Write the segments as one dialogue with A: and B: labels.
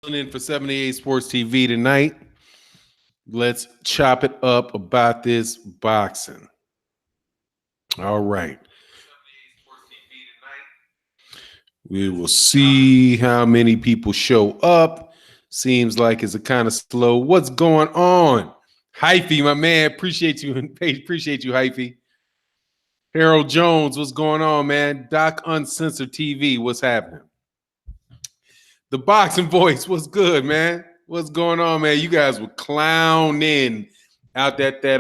A: In for 78 Sports TV tonight. Let's chop it up about this boxing. All right. We will see how many people show up. Seems like it's a kind of slow. What's going on? Hyphy, my man. Appreciate you. Appreciate you, Hyphy. Harold Jones, what's going on, man? Doc Uncensored TV, what's happening? The Boxing Voice, what's good, man? What's going on, man? You guys were clowning out at that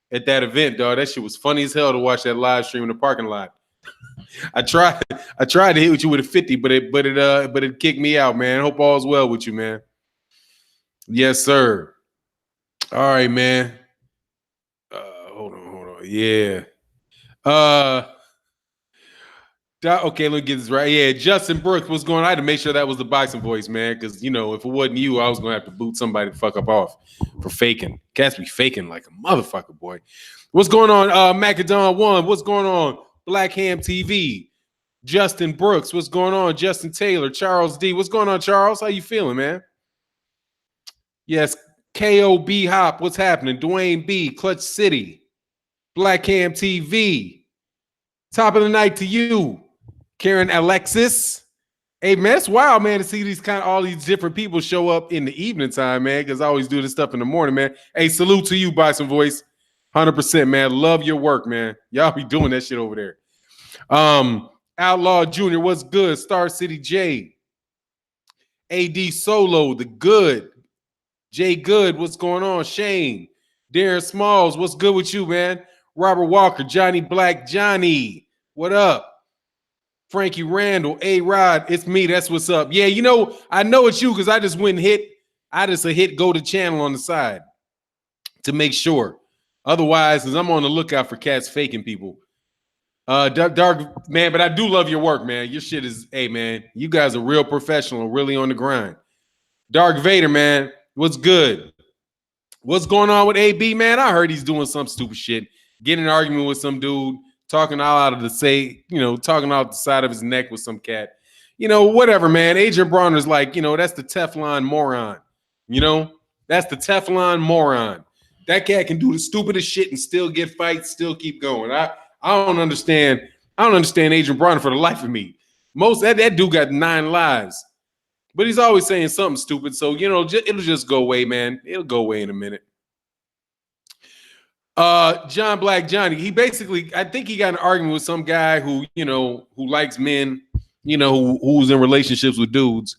A: event, dog. That shit was funny as hell to watch that live stream in the parking lot. I tried to hit with you with a 50, but it kicked me out, man. Hope all's well with you, man. Yes, sir. All right, man. Hold on. Yeah. Okay, let me get this right. Yeah, Justin Brooks, what's going on? I had to make sure that was the Boxing Voice, man, because, if it wasn't you, I was going to have to boot somebody to fuck up off for faking. Cats be faking like a motherfucker, boy. What's going on, Macadon One? What's going on, Black Ham TV? Justin Brooks, what's going on? Justin Taylor, Charles D. What's going on, Charles? How you feeling, man? Yes, KOB Hop, what's happening? Dwayne B, Clutch City, Black Ham TV. Top of the night to you, Karen Alexis. Hey, man, it's wild, man, to see all these different people show up in the evening time, man, because I always do this stuff in the morning, man. Hey, salute to you, Boxing Voice. 100%, man. Love your work, man. Y'all be doing that shit over there. Outlaw Jr., what's good? Star City J. AD Solo, the good. Jay Good, what's going on? Shane. Darren Smalls, what's good with you, man? Robert Walker, Johnny Black, Johnny, what up? Frankie Randall, A-Rod, it's me, that's what's up. Yeah, I know it's you because I just went and hit go to channel on the side to make sure. Otherwise, because I'm on the lookout for cats faking people. Dark, man, but I do love your work, man. Your shit is, hey, man, you guys are real professional, really on the grind. Dark Vader, man, what's good? What's going on with AB, man? I heard he's doing some stupid shit. Getting an argument with some dude, talking all out of talking out the side of his neck with some cat. Whatever, man. Adrian Bronner's like, that's the Teflon moron. That's the Teflon moron. That cat can do the stupidest shit and still get fights, still keep going. I don't understand. I don't understand Adrian Bronner for the life of me. That dude got 9 lives. But he's always saying something stupid. So, it'll just go away, man. It'll go away in a minute. John Black Johnny, he basically, I think he got an argument with some guy who likes men, who's in relationships with dudes,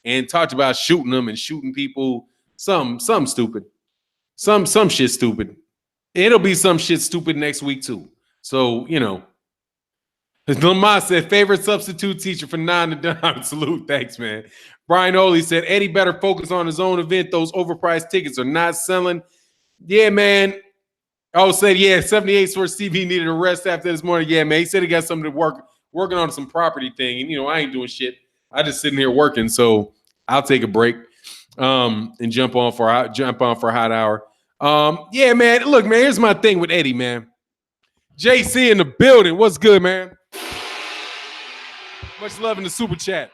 A: and talked about shooting them and shooting people. Some stupid. Some shit stupid. It'll be some shit stupid next week too. So, Lamar said, favorite substitute teacher for 9 to Don. Salute. Thanks, man. Brian Oley said, Eddie better focus on his own event. Those overpriced tickets are not selling. Yeah, man. Oh, said, yeah, 78 Sports TV needed a rest after this morning. Yeah, man. He said he got something to working on some property thing. And, I ain't doing shit. I just sitting here working. So I'll take a break and jump on for a hot hour. Yeah, man. Look, man, here's my thing with Eddie, man. JC in the building. What's good, man? Much love in the super chat.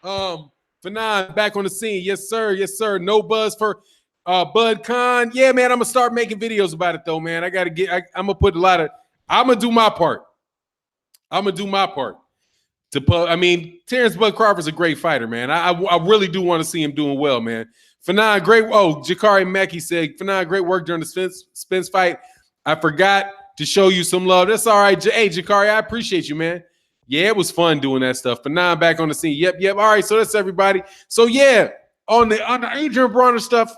A: Fannon back on the scene. Yes, sir. Yes, sir. No buzz for Bud Khan. Yeah, man, I'm gonna start making videos about it though, man. I'm gonna put I'm gonna do my part. Terence Bud Crawford's a great fighter, man. I really do want to see him doing well, man. Fannon, great. Oh, Jakari Mackey said, Fannon, great work during the Spence fight. I forgot to show you some love. That's all right. Hey, Jakari, I appreciate you, man. Yeah, it was fun doing that stuff. Fannon back on the scene. Yep. All right, so that's everybody. So yeah, on the Adrian Bronner stuff,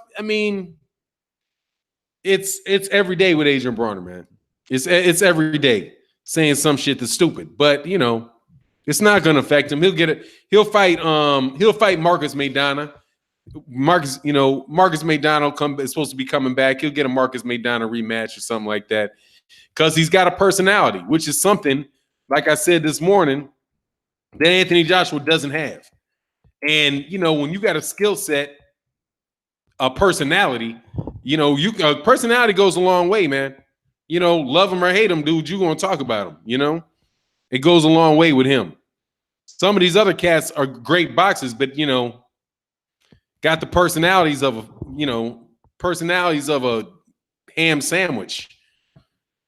A: it's every day with Adrian Bronner, man. It's every day saying some shit that's stupid, but it's not gonna affect him. He'll get it. He'll fight Marcus Maidana. Marcus Maidana is supposed to be coming back. He'll get a Marcus Maidana rematch or something like that because he's got a personality, which is something, like I said this morning, that Anthony Joshua doesn't have. And, when you got a skill set, a personality, personality goes a long way, man. Love him or hate him, dude, you're going to talk about him, It goes a long way with him. Some of these other cats are great boxers, but, got the personalities of a ham sandwich.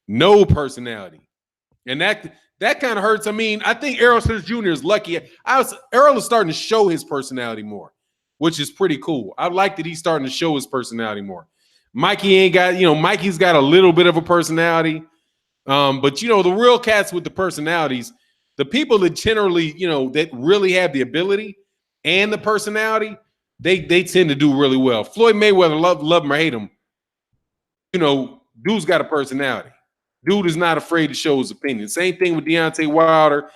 A: No personality. And that kind of hurts. I mean, I think Errol Spence Jr. is lucky. Errol is starting to show his personality more, which is pretty cool. I like that he's starting to show his personality more. Mikey's got a little bit of a personality. But the real cats with the personalities, the people that generally, that really have the ability and the personality, they tend to do really well. Floyd Mayweather, love him or hate him, dude's got a personality. Dude is not afraid to show his opinion. Same thing with Deontay Wilder.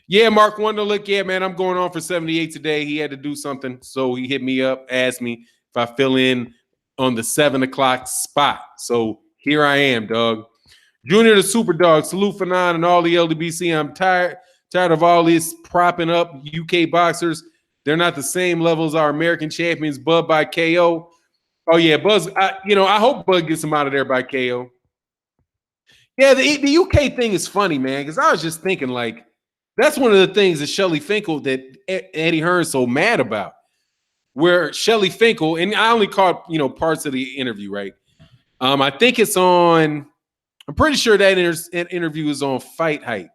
A: Yeah, Mark Wonderlick, yeah, man, I'm going on for 78 today. He had to do something, so he hit me up, asked me if I fill in on the 7 o'clock spot. So here I am, dog. Junior the Super Dog, salute Fannon and all the LDBC. I'm tired of all this propping up UK boxers. They're not the same level as our American champions, Bud by KO. Oh, yeah, Buzz, I hope Bud gets him out of there by KO. Yeah, the UK thing is funny, man, because I was just thinking, like, that's one of the things that Shelley Finkle that Eddie Hearn's so mad about, where Shelley Finkle, and I only caught, parts of the interview, right? I think it's on, I'm pretty sure that interview is on Fight Hype.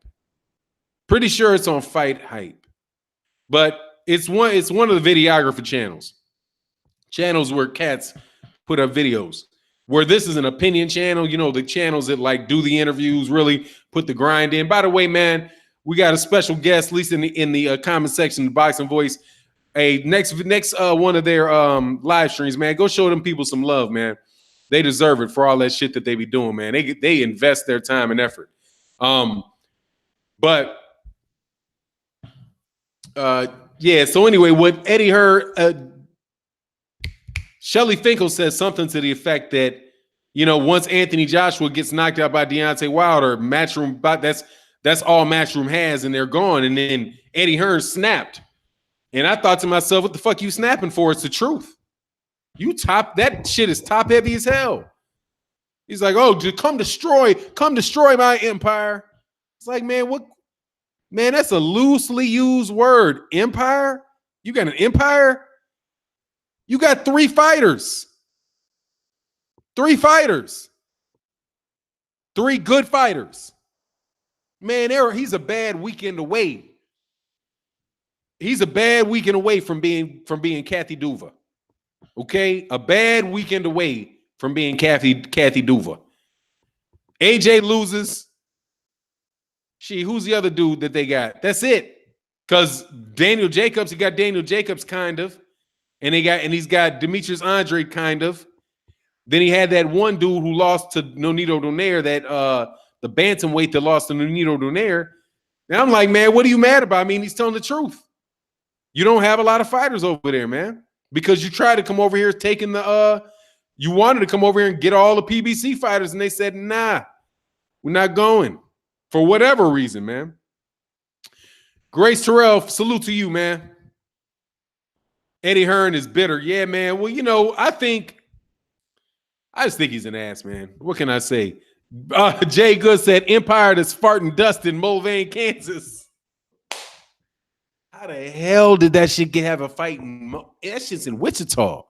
A: Pretty sure it's on Fight Hype. But it's one of the videographer channels where cats put up videos. Where this is an opinion channel, the channels that like do the interviews, really put the grind in. By the way, man, we got a special guest, at least in the comment section, the Boxing Voice. Hey, next one of their live streams, man, go show them people some love, man. They deserve it for all that shit that they be doing, man. They invest their time and effort. Yeah. So anyway, what Eddie heard. Shelley Finkle says something to the effect that, once Anthony Joshua gets knocked out by Deontay Wilder, Matchroom, that's all Matchroom has, and they're gone. And then Eddie Hearn snapped. And I thought to myself, what the fuck you snapping for? It's the truth. That shit is top heavy as hell. He's like, oh, come destroy my empire. It's like, man, what? Man, that's a loosely used word. Empire? You got an empire? You got 3 fighters. 3 fighters. 3 good fighters. Man, he's a bad weekend away. He's a bad weekend away from being Kathy Duva. Okay? A bad weekend away from being Kathy Duva. AJ loses. Who's the other dude that they got? That's it. Because Daniel Jacobs, he got Daniel Jacobs kind of. And he's got Demetrius Andre kind of. Then he had that one dude who lost to Nonito Donaire, the bantamweight that lost to Nonito Donaire. Now I'm like, man, what are you mad about? I mean, he's telling the truth. You don't have a lot of fighters over there, man, because you tried to come over here you wanted to come over here and get all the PBC fighters, and they said, nah, we're not going for whatever reason, man. Grace Terrell, salute to you, man. Eddie Hearn is bitter. Yeah, man. Well, I just think he's an ass, man. What can I say? Jay Good said, Empire that's farting dust in Mulvane, Kansas. How the hell did that shit have a fight that shit's in Wichita.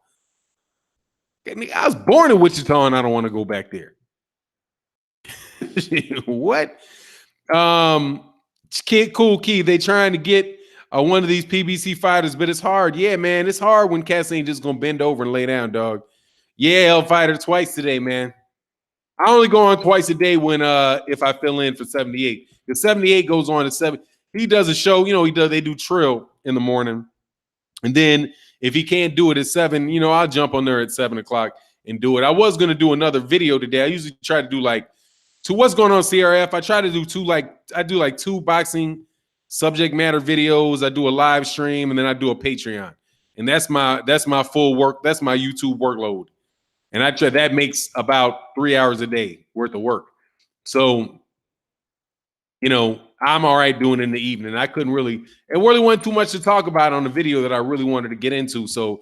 A: I was born in Wichita and I don't want to go back there. What? Cool Key, they trying to get one of these PBC fighters, but it's hard. Yeah, man, it's hard when cats ain't just gonna bend over and lay down, dog. Yeah, L Fighter twice today, man. I only go on twice a day when if I fill in for 78. Because 78 goes on at 7. He does a show, they do Trill in the morning. And then if he can't do it at 7, I'll jump on there at 7 o'clock and do it. I was gonna do another video today. I usually try to do to what's going on CRF. I try to do 2 boxing subject matter videos. I do a live stream and then I do a Patreon. And that's my full work. That's my YouTube workload. And I try that makes about 3 hours a day worth of work. So, I'm all right doing it in the evening. It really wasn't too much to talk about on the video that I really wanted to get into. So,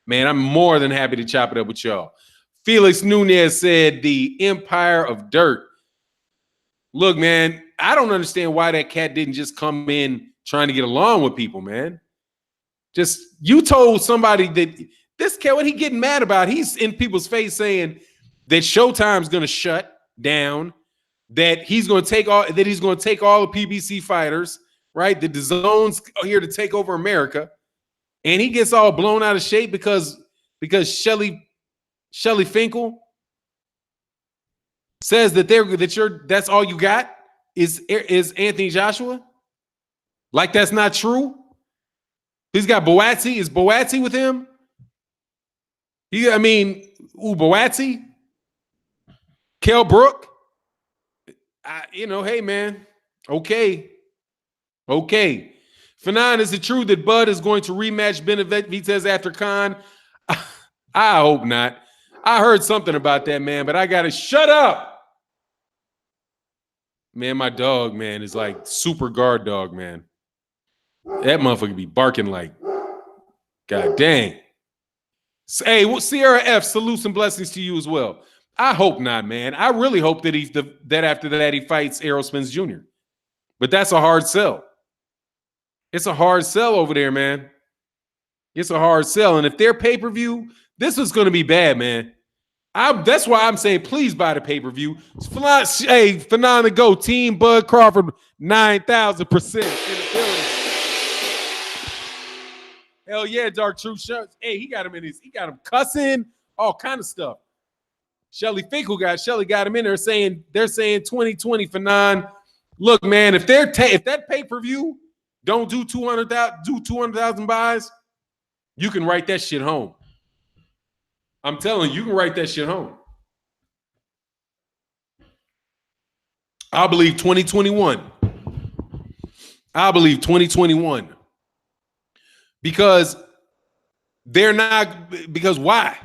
A: man, I'm more than happy to chop it up with y'all. Felix Nunez said the Empire of Dirt. Look, man, I don't understand why that cat didn't just come in trying to get along with people, man. Just you told somebody that this cat, what he getting mad about? He's in people's face saying that Showtime's going to shut down, that he's going to take all the PBC fighters, right? That the zone's here to take over America, and he gets all blown out of shape because Shelley Finkle says that's all you got is Anthony Joshua. Like that's not true. He's got Boatsi. Is Boatsi with him? Boatsi, Kell Brook. Hey man, okay. Fannon, is it true that Bud is going to rematch Benavidez after Khan? I hope not. I heard something about that, man, but I gotta shut up. Man, my dog, man, is like super guard dog, man. That motherfucker be barking like, God dang. Hey, Sierra F, salutes and blessings to you as well. I hope not, man. I really hope that after that he fights Errol Spence Jr. But that's a hard sell. It's a hard sell over there, man. It's a hard sell. And if they're pay-per-view, this is going to be bad, man. That's why I'm saying please buy the pay-per-view. Hey, Fannon to go. Team Bud Crawford, 9,000% in the building. Hell yeah, Dark Truth shirts. Hey, he got him cussing, all kind of stuff. Shelley got him in there saying 2020 Fannon. Look, man, if that pay-per-view don't do 200,000 buys, you can write that shit home. I'm telling you, you can write that shit home. I believe 2021. Because why?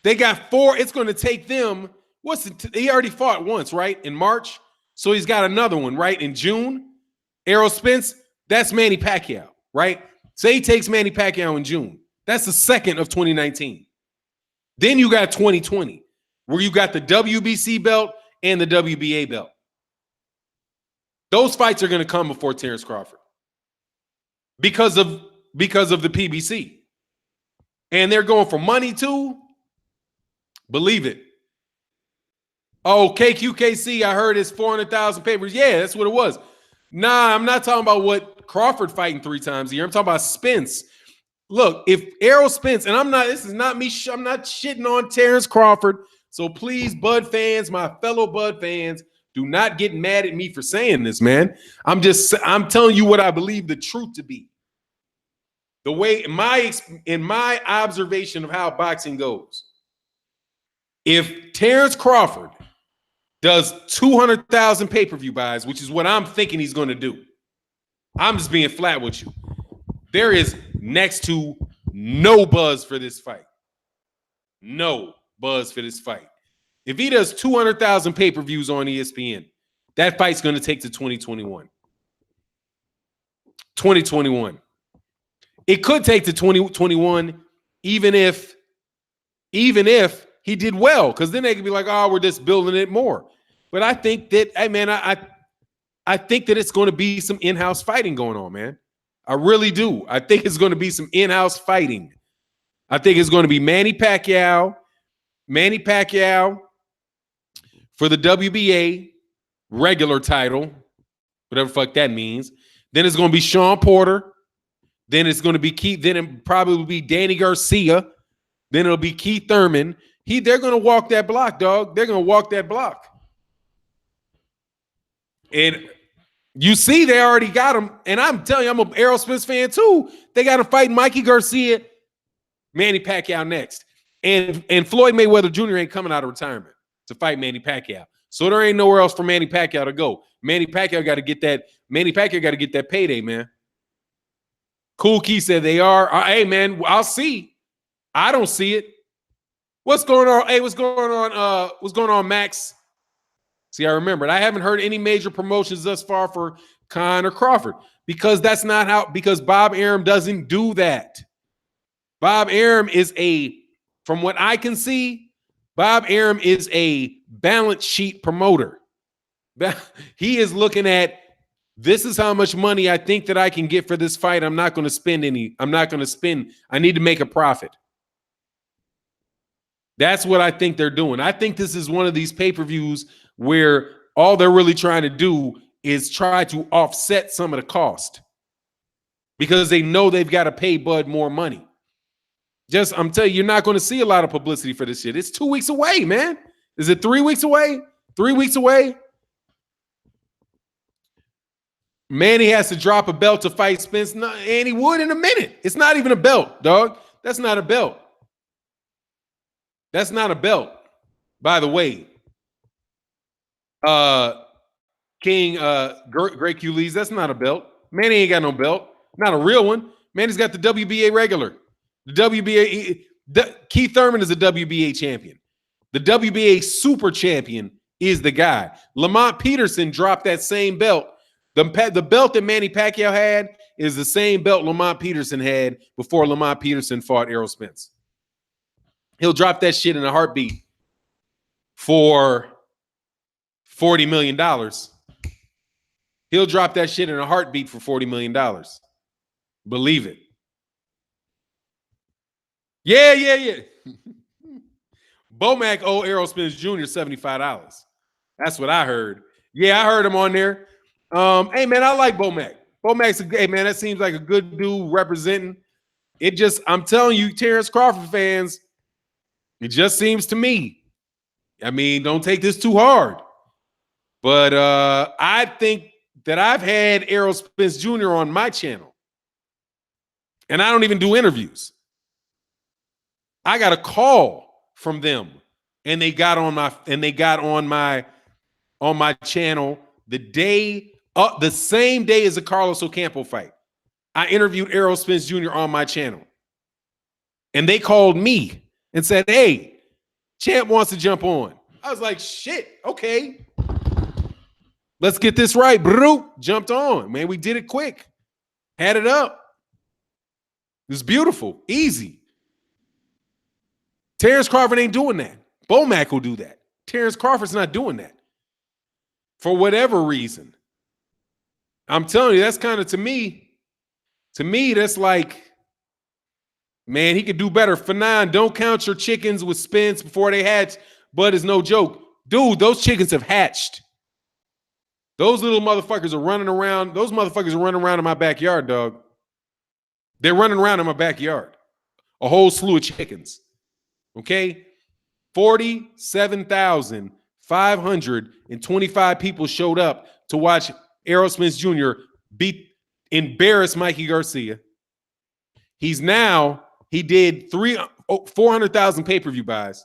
A: They got 4. It's going to take them. He already fought once, right? In March. So he's got another one, right? In June. Errol Spence, that's Manny Pacquiao, right? Say he takes Manny Pacquiao in June. That's the second of 2019. Then you got 2020, where you got the WBC belt and the WBA belt. Those fights are going to come before Terence Crawford because of the PBC. And they're going for money too. Believe it. Oh, KQKC, I heard it's 400,000 papers. Yeah, that's what it was. Nah, I'm not talking about what Crawford fighting 3 times a year. I'm talking about Spence. Look, if Errol Spence, and this is not me, I'm not shitting on Terence Crawford. So please, Bud fans, my fellow Bud fans, do not get mad at me for saying this, man. I'm telling you what I believe the truth to be. The way in my observation of how boxing goes. If Terence Crawford does 200,000 pay-per-view buys, which is what I'm thinking he's going to do, I'm just being flat with you. There is next to no buzz for this fight. No buzz for this fight. If he does 200,000 pay-per-views on ESPN, that fight's going to take to 2021. 2021. It could take to 2021 even if he did well, because then they could be like, oh, we're just building it more. But I think that, hey, man, I think that it's going to be some in-house fighting going on, man. I really do. I think it's going to be some in-house fighting. I think it's going to be Manny Pacquiao for the WBA regular title, whatever the fuck that means. Then it's going to be Sean Porter. Then it's going to be Keith. Then it probably will be Danny Garcia. Then it'll be Keith Thurman. They're going to walk that block, dog. They're going to walk that block. And you see, they already got him. And I'm telling you, I'm an Errol Spence fan too. They got to fight Mikey Garcia, Manny Pacquiao next. And Floyd Mayweather Jr. ain't coming out of retirement to fight Manny Pacquiao. So there ain't nowhere else for Manny Pacquiao to go. Manny Pacquiao got to get that payday, man. Cool Key said they are. Hey, man, I'll see. I don't see it. What's going on? Hey, what's going on, Max? See, I remembered. I haven't heard any major promotions thus far for Khan or Crawford because that's not how, because Bob Arum doesn't do that. Bob Arum from what I can see, Bob Arum is a balance sheet promoter. He is looking at This is how much money I think that I can get for this fight. I'm not going to spend any. I'm not going to spend. I need to make a profit. That's what I think they're doing. I think this is one of these pay-per-views where all they're really trying to do is try to offset some of the cost because they know they've got to pay Bud more money. I'm telling you, you're not going to see a lot of publicity for this shit. It's 2 weeks away, man. Is it 3 weeks away? 3 weeks away? Manny has to drop a belt to fight Spence, and he would in a minute. It's not even a belt, dog. That's not a belt. That's not a belt, by the way. King Great Q Lees, that's not a belt. Manny ain't got no belt. Not a real one. Manny's got the WBA regular. The WBA, Keith Thurman is a WBA champion. The WBA super champion is the guy. Lamont Peterson dropped that same belt. The belt that Manny Pacquiao had is the same belt Lamont Peterson had before Lamont Peterson fought Errol Spence. He'll drop that shit in a heartbeat for $40 million. He'll drop that shit in a heartbeat for $40 million. Believe it. Yeah. Bomac owe Errol Spence Jr. $75. That's what I heard. Yeah, I heard him on there. Hey, man, I like Bomac. Bomac's hey, man, that seems like a good dude representing. I'm telling you, Terence Crawford fans, it just seems to me. I mean, don't take this too hard. But I think that I've had Errol Spence Jr. on my channel. And I don't even do interviews. I got a call from them, and they got on my channel the same day as the Carlos Ocampo fight. I interviewed Errol Spence Jr. on my channel, and they called me and said, "Hey, Champ wants to jump on." I was like, "Shit, okay, let's get this right." Bro, jumped on, man. We did it quick, had it up. It was beautiful, easy. Terence Crawford ain't doing that. Bomac will do that. Terence Crawford's not doing that. For whatever reason. I'm telling you, that's kind of to me, that's like, man, he could do better. Fannon, don't count your chickens with Spence before they hatch. Bud is no joke. Dude, those chickens have hatched. Those little motherfuckers are running around. Those motherfuckers are running around in my backyard, dog. They're running around in my backyard. A whole slew of chickens. Okay? 47,525 people showed up to watch Errol Spence Jr. embarrass Mikey Garcia. He did 400,000 pay-per-view buys.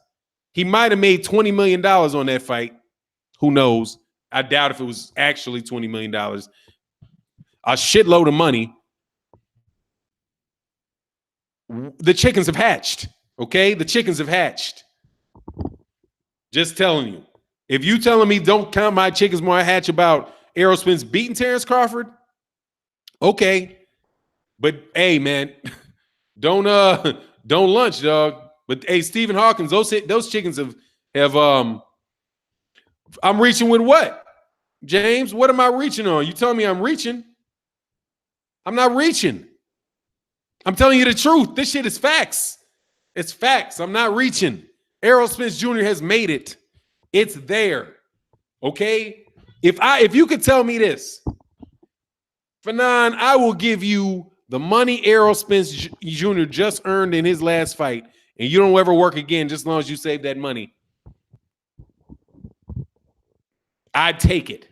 A: He might have made $20 million on that fight. Who knows? I doubt if it was actually $20 million. A shitload of money. The chickens have hatched. Okay? The chickens have hatched. Just telling you. If you telling me don't count my chickens more I hatch about Errol Spence beating Terence Crawford, okay. But hey, man, don't lunch, dog. But hey, Stephen Hawkins, those chickens have I'm reaching with what? James, what am I reaching on? You telling me I'm reaching? I'm not reaching. I'm telling you the truth. This shit is facts. It's facts. I'm not reaching. Errol Spence Jr. has made it. It's there. Okay? If you could tell me this, Fannon, I will give you the money Errol Spence Jr. just earned in his last fight, and you don't ever work again just as long as you save that money. I'd take it.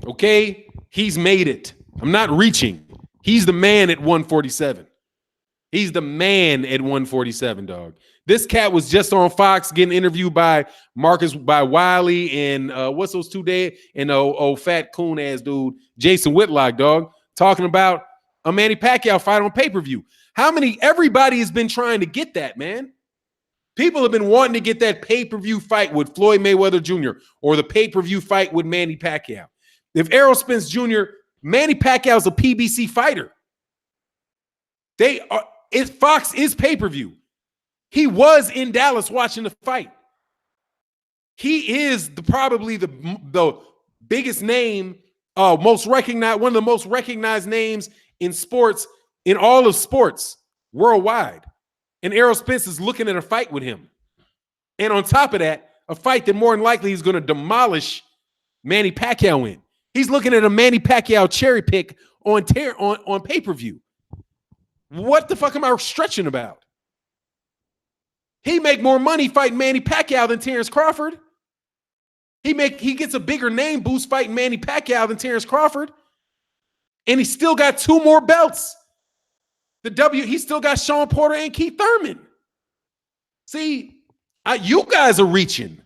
A: Okay? He's made it. I'm not reaching. He's the man at 147. He's the man at 147, dog. This cat was just on Fox getting interviewed by Wiley and what's those two days? And old fat coon ass dude, Jason Whitlock, dog, talking about a Manny Pacquiao fight on pay-per-view. Everybody has been trying to get that, man. People have been wanting to get that pay-per-view fight with Floyd Mayweather Jr. or the pay-per-view fight with Manny Pacquiao. If Errol Spence Jr., Manny Pacquiao's a PBC fighter. Fox is pay-per-view. He was in Dallas watching the fight. He is probably the biggest name one of the most recognized names in sports, in all of sports worldwide. And Errol Spence is looking at a fight with him. And on top of that, a fight that more than likely he's going to demolish Manny Pacquiao in. He's looking at a Manny Pacquiao cherry pick on pay-per-view. What the fuck am I stretching about? He make more money fighting Manny Pacquiao than Terence Crawford. He gets a bigger name boost fighting Manny Pacquiao than Terence Crawford. And he still got 2 more belts. He still got Sean Porter and Keith Thurman. See, you guys are reaching.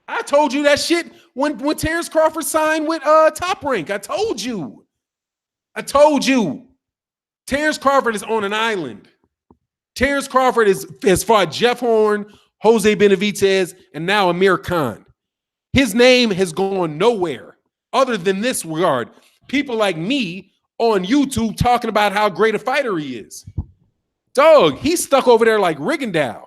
A: I told you that shit when Terence Crawford signed with Top Rank. I told you. Terence Crawford is on an island. Terence Crawford has fought Jeff Hearn, Jose Benavidez, and now Amir Khan. His name has gone nowhere other than this regard. People like me on YouTube talking about how great a fighter he is. Dog, he's stuck over there like Rigondeaux.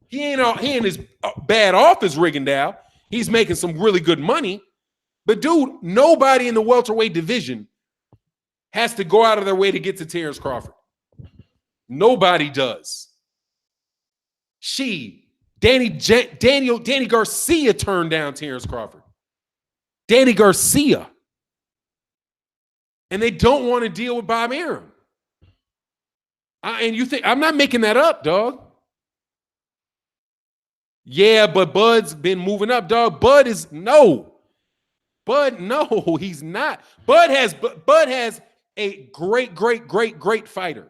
A: He ain't as bad off as Rigondeaux. He's making some really good money. But dude, nobody in the welterweight division has to go out of their way to get to Terence Crawford. Nobody does. Danny Garcia turned down Terence Crawford. Danny Garcia. And they don't want to deal with Bob Arum. And you think, I'm not making that up, dog. Yeah, but Bud's been moving up, dog. Bud, no, he's not. Bud has a great fighter.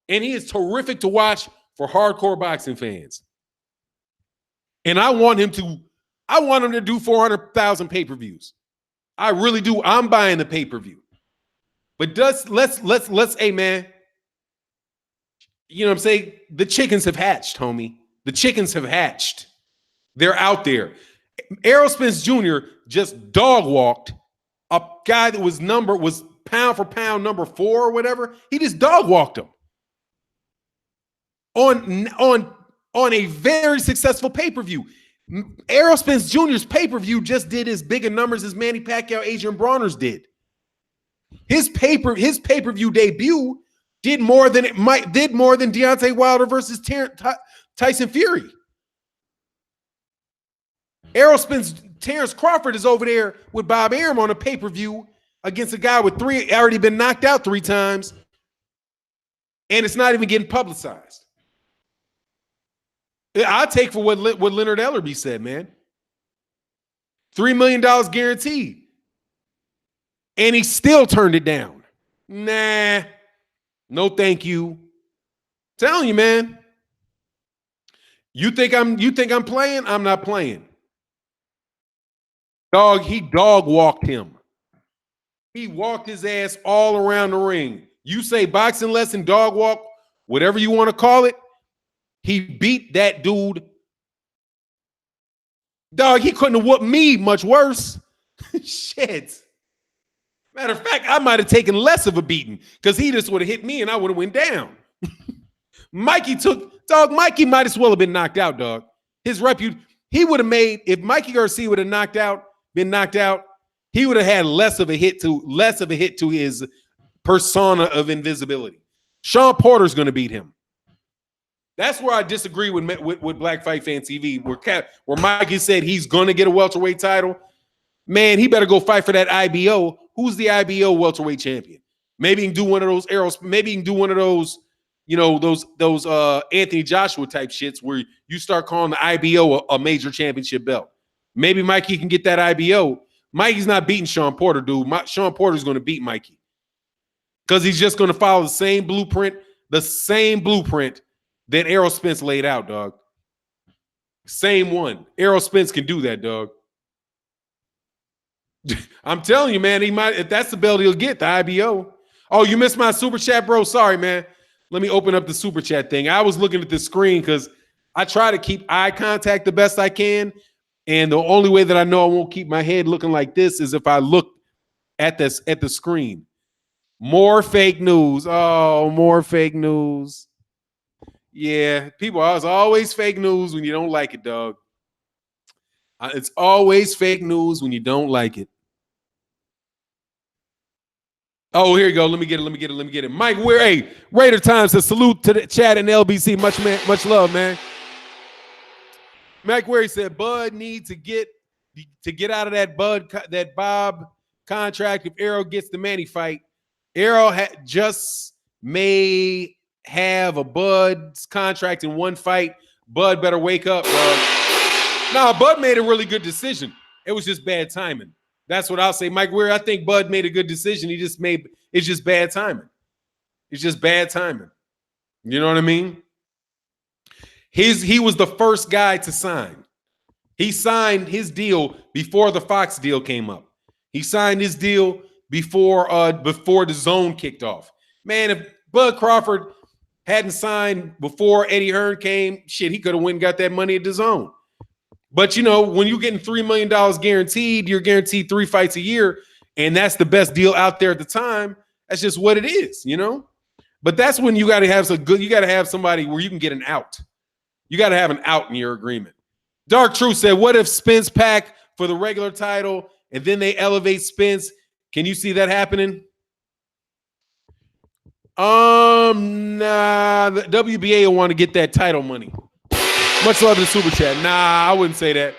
A: And he is terrific to watch for hardcore boxing fans. And I want him to do 400,000 pay-per-views. I really do. I'm buying the pay-per-view. But let's, hey man, you know what I'm saying? The chickens have hatched, homie. The chickens have hatched. They're out there. Errol Spence Jr. just dog walked a guy that was pound for pound number 4 or whatever. He just dog walked him on a very successful pay-per-view. Errol Spence Jr.'s pay-per-view just did as big a numbers as Manny Pacquiao, Adrian Bronner's did. His pay-per-view debut did more than Deontay Wilder versus Tyson Fury. Terence Crawford is over there with Bob Arum on a pay-per-view against a guy with already been knocked out 3 times, and it's not even getting publicized. I'll take for what Leonard Ellerby said, man. $3 million guaranteed. And he still turned it down. Nah, no thank you. Telling you, man. You think I'm playing? I'm not playing. Dog, he dog walked him. He walked his ass all around the ring. You say boxing lesson, dog walk, whatever you want to call it. He beat that dude. Dog, he couldn't have whooped me much worse. Shit. Matter of fact, I might have taken less of a beating because he just would have hit me and I would have went down. Mikey might as well have been knocked out, dog. His reputation, he would have made, if Mikey Garcia would have been knocked out, he would have had less of a hit to his persona of invisibility. Sean Porter's going to beat him. That's where I disagree with Black Fight Fan TV, where Mikey said he's going to get a welterweight title. Man, he better go fight for that IBO. Who's the IBO welterweight champion? Maybe he can do one of those arrows. Maybe he can do one of those, those Anthony Joshua type shits where you start calling the IBO a major championship belt. Maybe Mikey can get that IBO. Mikey's not beating Sean Porter, dude. Sean Porter's going to beat Mikey because he's just going to follow the same blueprint that Errol Spence laid out, dog. Same one. Errol Spence can do that, dog. I'm telling you, man, he might, if that's the belt he'll get, the IBO. Oh, you missed my super chat, bro? Sorry, man. Let me open up the super chat thing. I was looking at the screen because I try to keep eye contact the best I can. And the only way that I know I won't keep my head looking like this is if I look at the screen. More fake news. Oh, more fake news. Yeah, it's always fake news when you don't like it, dog. It's always fake news when you don't like it. Oh, here you go. Let me get it. Mike Weir, hey, Raider Times says salute to the chat and LBC. Much love, man. Mike Weir said Bud needs to get out of that Bob contract. If Arrow gets the Manny fight, Arrow just may have a Bud's contract in one fight. Bud better wake up, bro. Nah, Bud made a really good decision. It was just bad timing. That's what I'll say. Mike Weir, I think Bud made a good decision. It's just bad timing. It's just bad timing. You know what I mean? He was the first guy to sign. He signed his deal before the Fox deal came up. He signed his deal before the zone kicked off. Man, if Bud Crawford hadn't signed before Eddie Hearn came, shit, he could have went and got that money at the zone. But, you know, when you're getting $3 million guaranteed, you're guaranteed 3 fights a year, and that's the best deal out there at the time. That's just what it is, you know? But that's when you got to have somebody where you can get an out. You got to have an out in your agreement. Dark Truth said, what if Spence pack for the regular title and then they elevate Spence? Can you see that happening? Nah, the WBA will want to get that title money. Much love to the super chat. Nah, I wouldn't say that.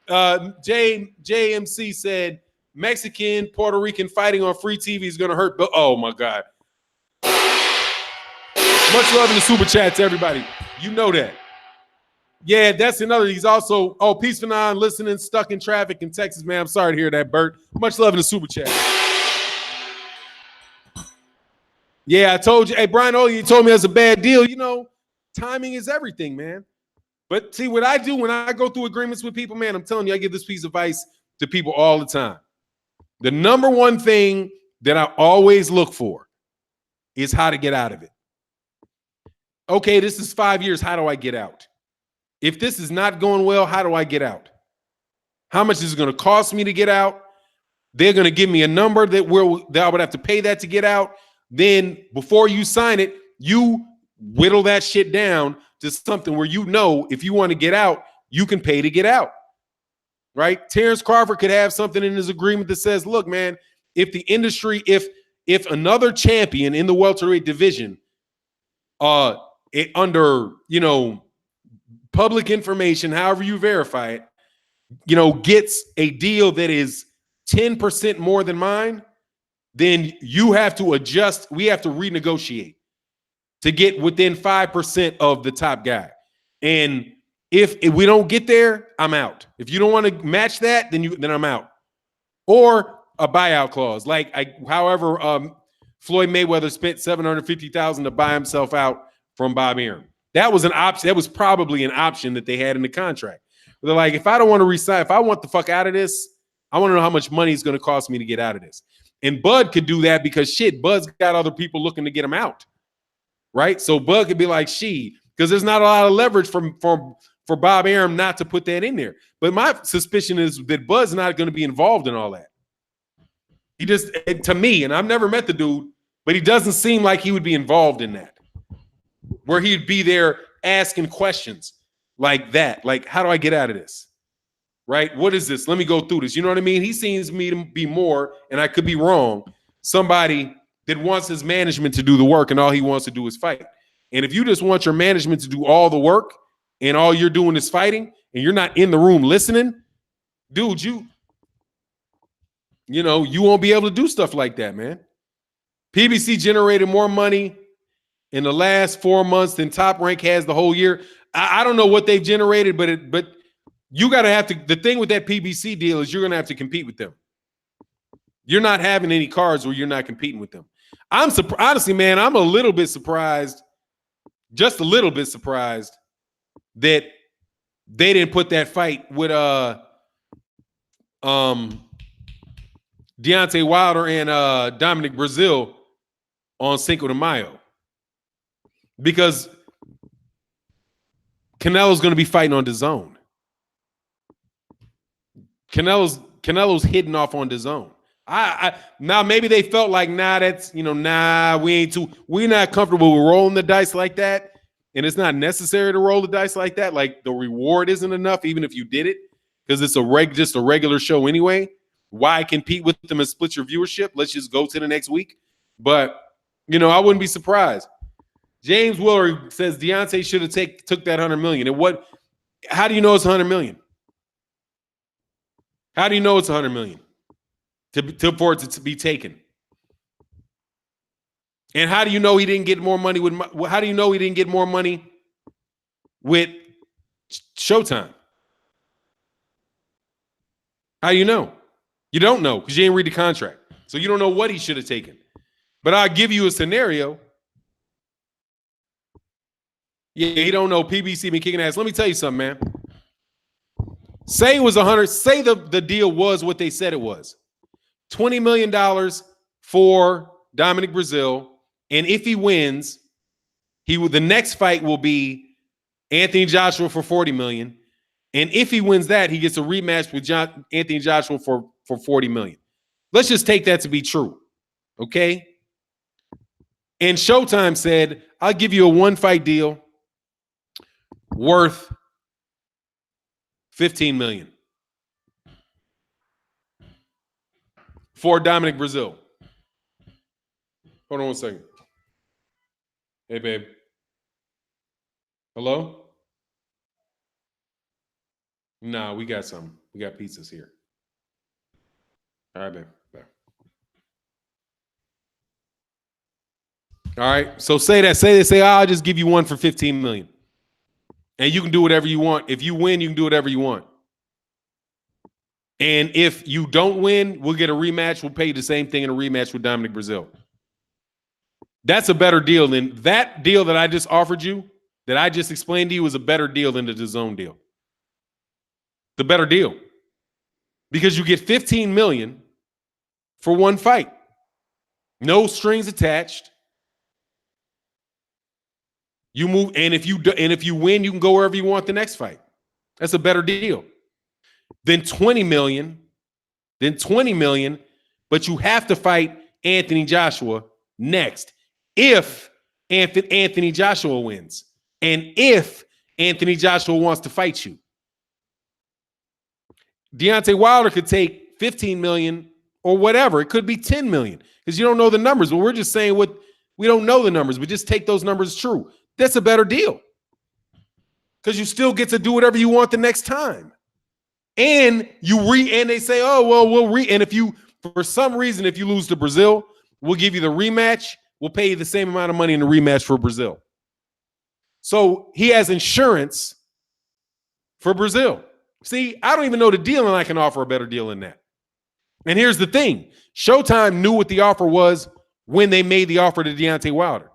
A: JMC said Mexican, Puerto Rican fighting on free TV is going to hurt. Oh my God. Much love in the super chats, everybody. You know that. Yeah, that's another. He's also, Peace Fannon, listening, stuck in traffic in Texas, man. I'm sorry to hear that, Bert. Much love in the super chat. Yeah, I told you. Hey, Brian, you told me that's a bad deal. You know, timing is everything, man. But see, what I do when I go through agreements with people, man, I'm telling you, I give this piece of advice to people all the time. The number one thing that I always look for is how to get out of it. Okay, this is 5 years. How do I get out? If this is not going well, how do I get out? How much is it going to cost me to get out? They're going to give me a number that I would have to pay that to get out. Then before you sign it, you whittle that shit down to something where you know if you want to get out, you can pay to get out, right? Terence Crawford could have something in his agreement that says, look, man, if the industry, if another champion in the welterweight division under, you know, public information, however you verify it, you know, gets a deal that is 10% more than mine, then you have to adjust. We have to renegotiate to get within 5% of the top guy. And if we don't get there, I'm out. If you don't want to match that, then I'm out. Or a buyout clause. However, Floyd Mayweather spent $750,000 to buy himself out from Bob Arum. That was an option. That was probably an option that they had in the contract. They're like, if I don't want to resign, if I want the fuck out of this, I want to know how much money it's going to cost me to get out of this. And Bud could do that because shit, Bud's got other people looking to get him out. Right? So Bud could be like, because there's not a lot of leverage for Bob Arum not to put that in there. But my suspicion is that Bud's not going to be involved in all that. He just, to me, and I've never met the dude, but he doesn't seem like he would be involved in that. Where he'd be there asking questions like that. Like, how do I get out of this? Right? What is this? Let me go through this. You know what I mean? He seems me to be more, and I could be wrong, somebody that wants his management to do the work and all he wants to do is fight. And if you just want your management to do all the work and all you're doing is fighting and you're not in the room listening, dude, you won't be able to do stuff like that, man. PBC generated more money in the last 4 months than Top Rank has the whole year. I don't know what they've generated, but you got to have to. The thing with that PBC deal is you're going to have to compete with them. You're not having any cards where you're not competing with them. Honestly, man, I'm a little bit surprised, just a little bit surprised that they didn't put that fight with Deontay Wilder and Dominic Brazil on Cinco de Mayo. Because Canelo's going to be fighting on DAZN. Canelo's hidden off on DAZN. Now maybe they felt like, we're not comfortable with rolling the dice like that. And it's not necessary to roll the dice like that. Like the reward isn't enough, even if you did it, because it's just a regular show anyway. Why compete with them and split your viewership? Let's just go to the next week. But, I wouldn't be surprised. James Willard says Deontay should have took that $100 million. And how do you know it's $100 million? How do you know it's $100 million for it to be taken? And how do you know he didn't get more money how do you know he didn't get more money with Showtime? How do you know? You don't know because you didn't read the contract. So you don't know what he should have taken. But I'll give you a scenario. Yeah, you don't know. PBC been kicking ass. Let me tell you something, man. Say it was 100. Say the deal was what they said it was. $20 million for Dominic Brazil. And if he wins, the next fight will be Anthony Joshua for $40 million. And if he wins that, he gets a rematch with Anthony Joshua for $40 million. Let's just take that to be true. Okay? And Showtime said, I'll give you a one-fight deal worth $15 million for Dominic Brazil. Hold on one second. Hey, babe. Hello? Nah, we got some. We got pizzas here. All right, babe. Bye. All right. So say I'll just give you one for $15 million. And you can do whatever you want. If you win, you can do whatever you want. And if you don't win, we'll get a rematch. We'll pay you the same thing in a rematch with Dominic Brazil. That's a better deal than that deal that I just offered you, that I just explained to you, was a better deal than the DAZN deal. The better deal. Because you get $15 million for one fight. No strings attached. You move, and if you win, you can go wherever you want the next fight. That's a better deal. Then $20 million, but you have to fight Anthony Joshua next. If Anthony Joshua wins, and if Anthony Joshua wants to fight you. Deontay Wilder could take $15 million or whatever. It could be $10 million because you don't know the numbers, but we're just saying we don't know the numbers. We just take those numbers as true. That's a better deal because you still get to do whatever you want the next time. And they say, oh, well, and if you, for some reason, if you lose to Brazil, we'll give you the rematch. We'll pay you the same amount of money in the rematch for Brazil. So he has insurance for Brazil. See, I don't even know the deal, and I can offer a better deal than that. And here's the thing. Showtime knew what the offer was when they made the offer to Deontay Wilder.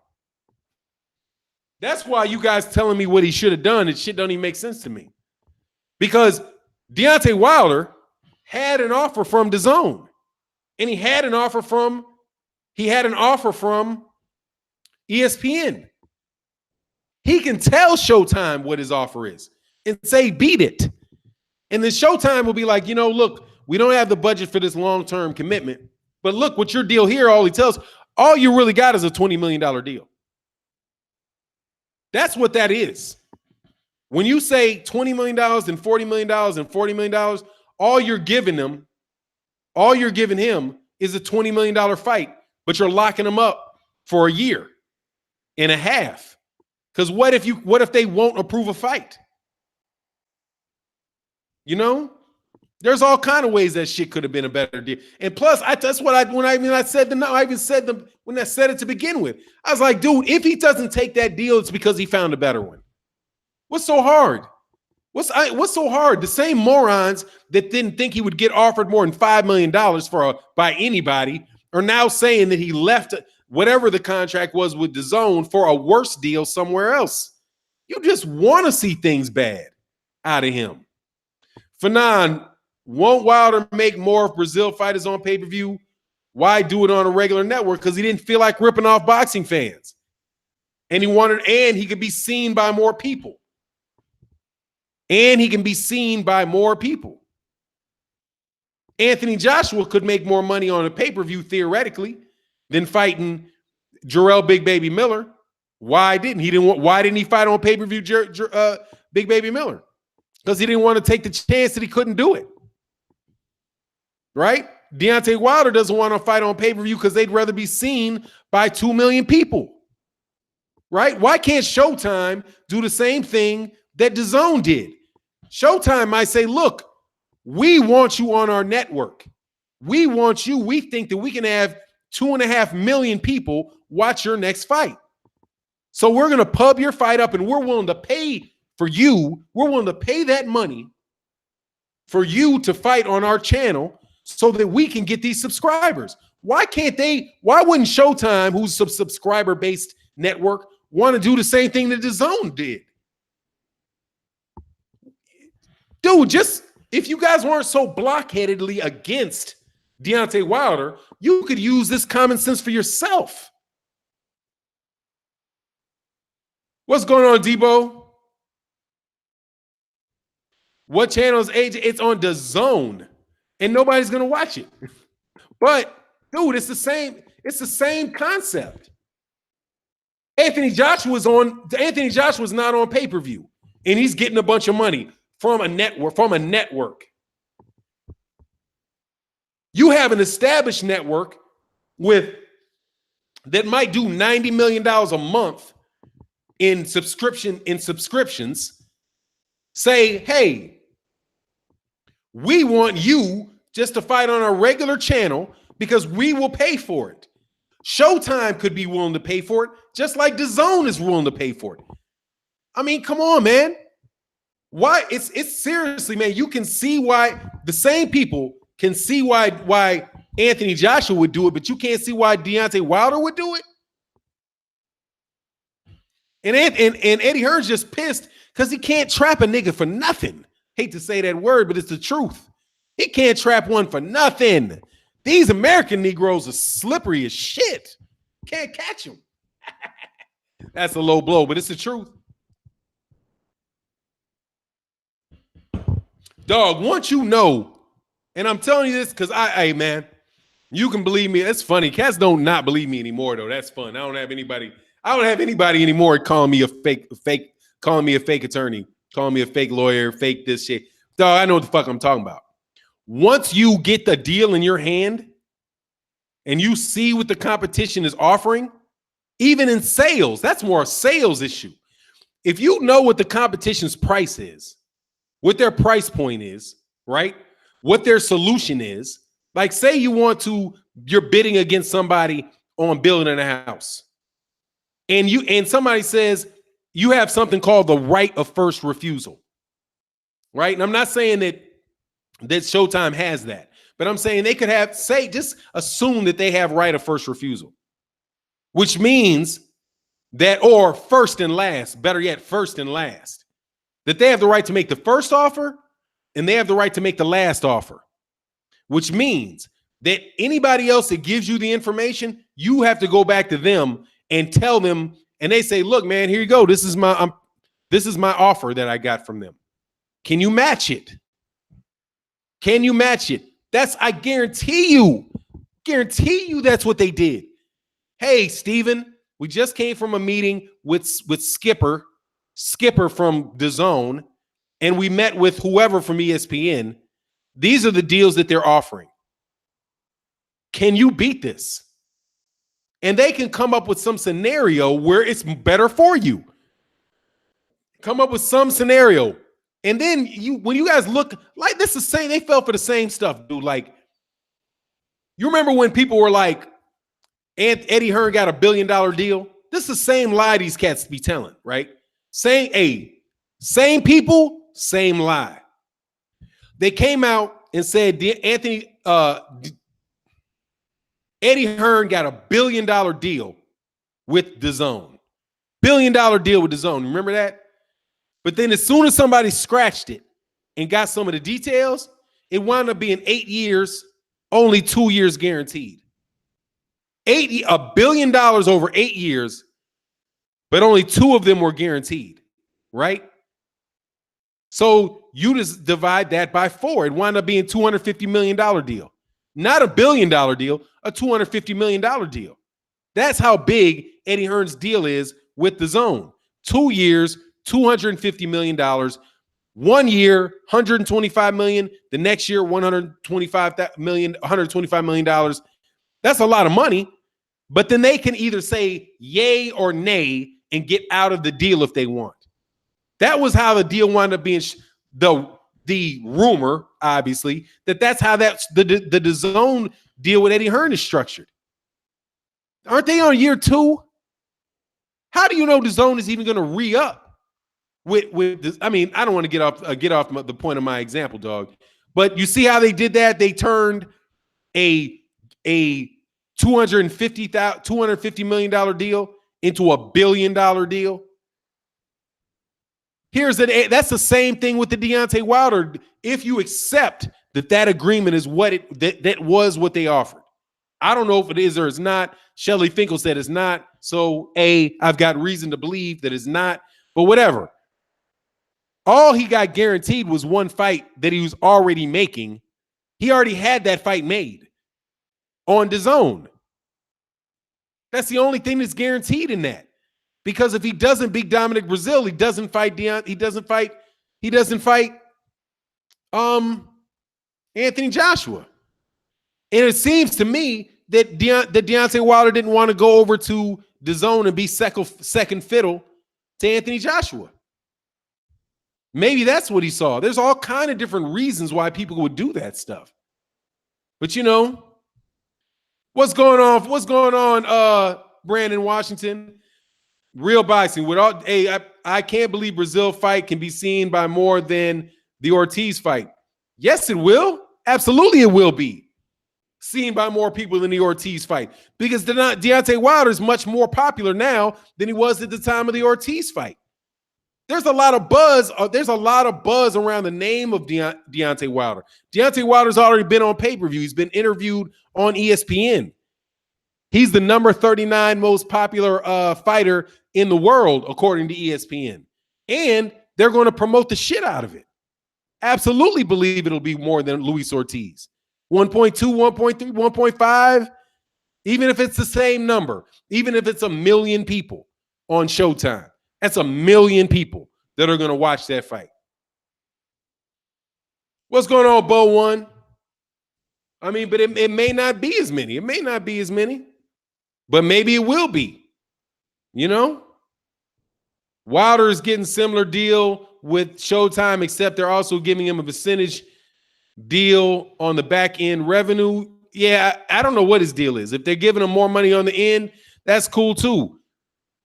A: That's why you guys telling me what he should have done, and shit don't even make sense to me. Because Deontay Wilder had an offer from DAZN, and he had an offer from ESPN. He can tell Showtime what his offer is and say, beat it. And then Showtime will be like, look, we don't have the budget for this long-term commitment. But look, what's your deal here? All you really got is a $20 million deal. That's what that is. When you say $20 million and $40 million and $40 million, all you're giving him is a $20 million fight, but you're locking him up for a year and a half. Because what if they won't approve a fight? There's all kind of ways that shit could have been a better deal. And plus, when I said it to begin with, I was like, dude, if he doesn't take that deal, it's because he found a better one. What's so hard? What's so hard? The same morons that didn't think he would get offered more than $5 million by anybody are now saying that he left whatever the contract was with DAZN for a worse deal somewhere else. You just want to see things bad out of him. Fannon, won't Wilder make more if Brazil fighters on pay-per-view? Why do it on a regular network? Because he didn't feel like ripping off boxing fans. And he could be seen by more people. Anthony Joshua could make more money on a pay-per-view theoretically than fighting Jarrell Big Baby Miller. Why didn't he fight on pay-per-view Big Baby Miller? Because he didn't want to take the chance that he couldn't do it. Right? Deontay Wilder doesn't want to fight on pay-per-view because they'd rather be seen by 2 million people. Right? Why can't Showtime do the same thing that DAZN did? Showtime might say, look, we want you on our network. We want you. We think that we can have 2.5 million people watch your next fight. So we're going to pub your fight up and we're willing to pay for you. We're willing to pay that money for you to fight on our channel so that we can get these subscribers. Why wouldn't Showtime, who's a subscriber-based network, want to do the same thing that DAZN did? Dude, just if you guys weren't so blockheadedly against Deontay Wilder, you could use this common sense for yourself. What's going on, Debo? What channel is AJ? It's on DAZN, and nobody's gonna watch it. But dude, it's the same concept. Anthony Joshua's not on pay-per-view, and he's getting a bunch of money from a network. You have an established network that might do $90 million a month in subscriptions. Say, hey, we want you just to fight on a regular channel because we will pay for it. Showtime could be willing to pay for it, just like DAZN is willing to pay for it. I mean, come on, man. Why? It's seriously, man. You can see why the same people can see why Anthony Joshua would do it, but you can't see why Deontay Wilder would do it. And Eddie Hearn's just pissed because he can't trap a nigga for nothing. Hate to say that word, but it's the truth. He can't trap one for nothing. These American Negroes are slippery as shit. Can't catch them. That's a low blow, but it's the truth. Dog, once you know, and I'm telling you this because hey man, you can believe me. It's funny. Cats don't not believe me anymore, though. That's fun. I don't have anybody anymore calling me a fake attorney, calling me a fake lawyer, fake this shit. Dog, I know what the fuck I'm talking about. Once you get the deal in your hand and you see what the competition is offering, even in sales, that's more a sales issue. If you know what the competition's price is, what their price point is, right? What their solution is, like say you're bidding against somebody on building a house. And somebody says you have something called the right of first refusal, right? And I'm not saying that Showtime has that, but I'm saying they could just assume that they have right of first refusal, which means that, or first and last, better yet, first and last, that they have the right to make the first offer and they have the right to make the last offer, which means that anybody else that gives you the information, you have to go back to them and tell them, and they say, look, man, here you go. This is my offer that I got from them. Can you match it? Can you match it? I guarantee you that's what they did. Hey, Steven, we just came from a meeting with Skipper from DAZN, and we met with whoever from ESPN. These are the deals that they're offering. Can you beat this? And they can come up with some scenario where it's better for you. Come up with some scenario. And then when you guys look, like this is saying they fell for the same stuff, dude. Like, you remember when people were like, Eddie Hearn got $1 billion deal? This is the same lie these cats be telling, right? Same people, same lie. They came out and said Eddie Hearn got $1 billion deal with DAZN. $1 billion deal with DAZN. Remember that? But then as soon as somebody scratched it and got some of the details, it wound up being 8 years, only 2 years guaranteed. $1 billion over 8 years, but only 2 of them were guaranteed, right? So you just divide that by 4. It wound up being $250 million deal. Not $1 billion deal, a $250 million deal. That's how big Eddie Hearn's deal is with DAZN. 2 years, $250 million, 1 year, 125 million. The next year, 125 million, 125 million dollars. That's a lot of money. But then they can either say yay or nay and get out of the deal if they want. That was how the deal wound up being. The rumor, obviously, that's how the DAZN deal with Eddie Hearn is structured. Aren't they on year 2? How do you know DAZN is even going to re-up with this? I mean, I don't want to get off the point of my example, dog. But you see how they did that? They turned a $250 million deal into $1 billion deal. That's the same thing with the Deontay Wilder. If you accept that agreement is that was what they offered. I don't know if it is or it's not. Shelley Finkle said it's not. So I've got reason to believe that it's not, but whatever. All he got guaranteed was one fight that he was already making. He already had that fight made on DAZN. That's the only thing that's guaranteed in that. Because if he doesn't beat Dominic Breazeale, he doesn't fight Anthony Joshua. And it seems to me that Deontay Wilder didn't want to go over to DAZN and be second fiddle to Anthony Joshua. Maybe that's what he saw. There's all kind of different reasons why people would do that stuff. But what's going on, Brandon Washington? Real boxing. I can't believe Breazeale fight can be seen by more than the Ortiz fight. Yes, it will. Absolutely, it will be seen by more people than the Ortiz fight because Deontay Wilder is much more popular now than he was at the time of the Ortiz fight. There's a lot of buzz. There's a lot of buzz around the name of Deontay Wilder. Deontay Wilder's already been on pay-per-view. He's been interviewed on ESPN. He's the number 39 most popular fighter in the world, according to ESPN. And they're going to promote the shit out of it. Absolutely believe it'll be more than Luis Ortiz. 1.2, 1.3, 1.5, even if it's the same number, even if it's 1 million people on Showtime. That's 1 million people that are going to watch that fight. What's going on, Bo One? I mean, but it may not be as many. It may not be as many. But maybe it will be. Wilder is getting similar deal with Showtime, except they're also giving him a percentage deal on the back end revenue. Yeah, I don't know what his deal is. If they're giving him more money on the end, that's cool too.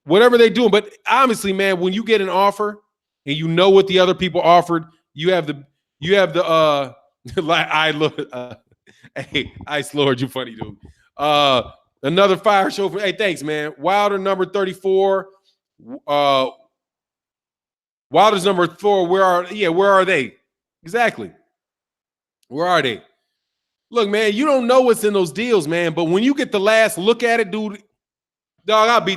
A: Whatever they're doing. But honestly, man, when you get an offer and you know what the other people offered, you have the like hey, Ice Lord, you funny dude. Another fire show for thanks, man. Wilder number 34. Wilder's number 4. Where are they? Exactly. Where are they? Look, man, you don't know what's in those deals, man. But when you get the last look at it, dude, dog, I'll be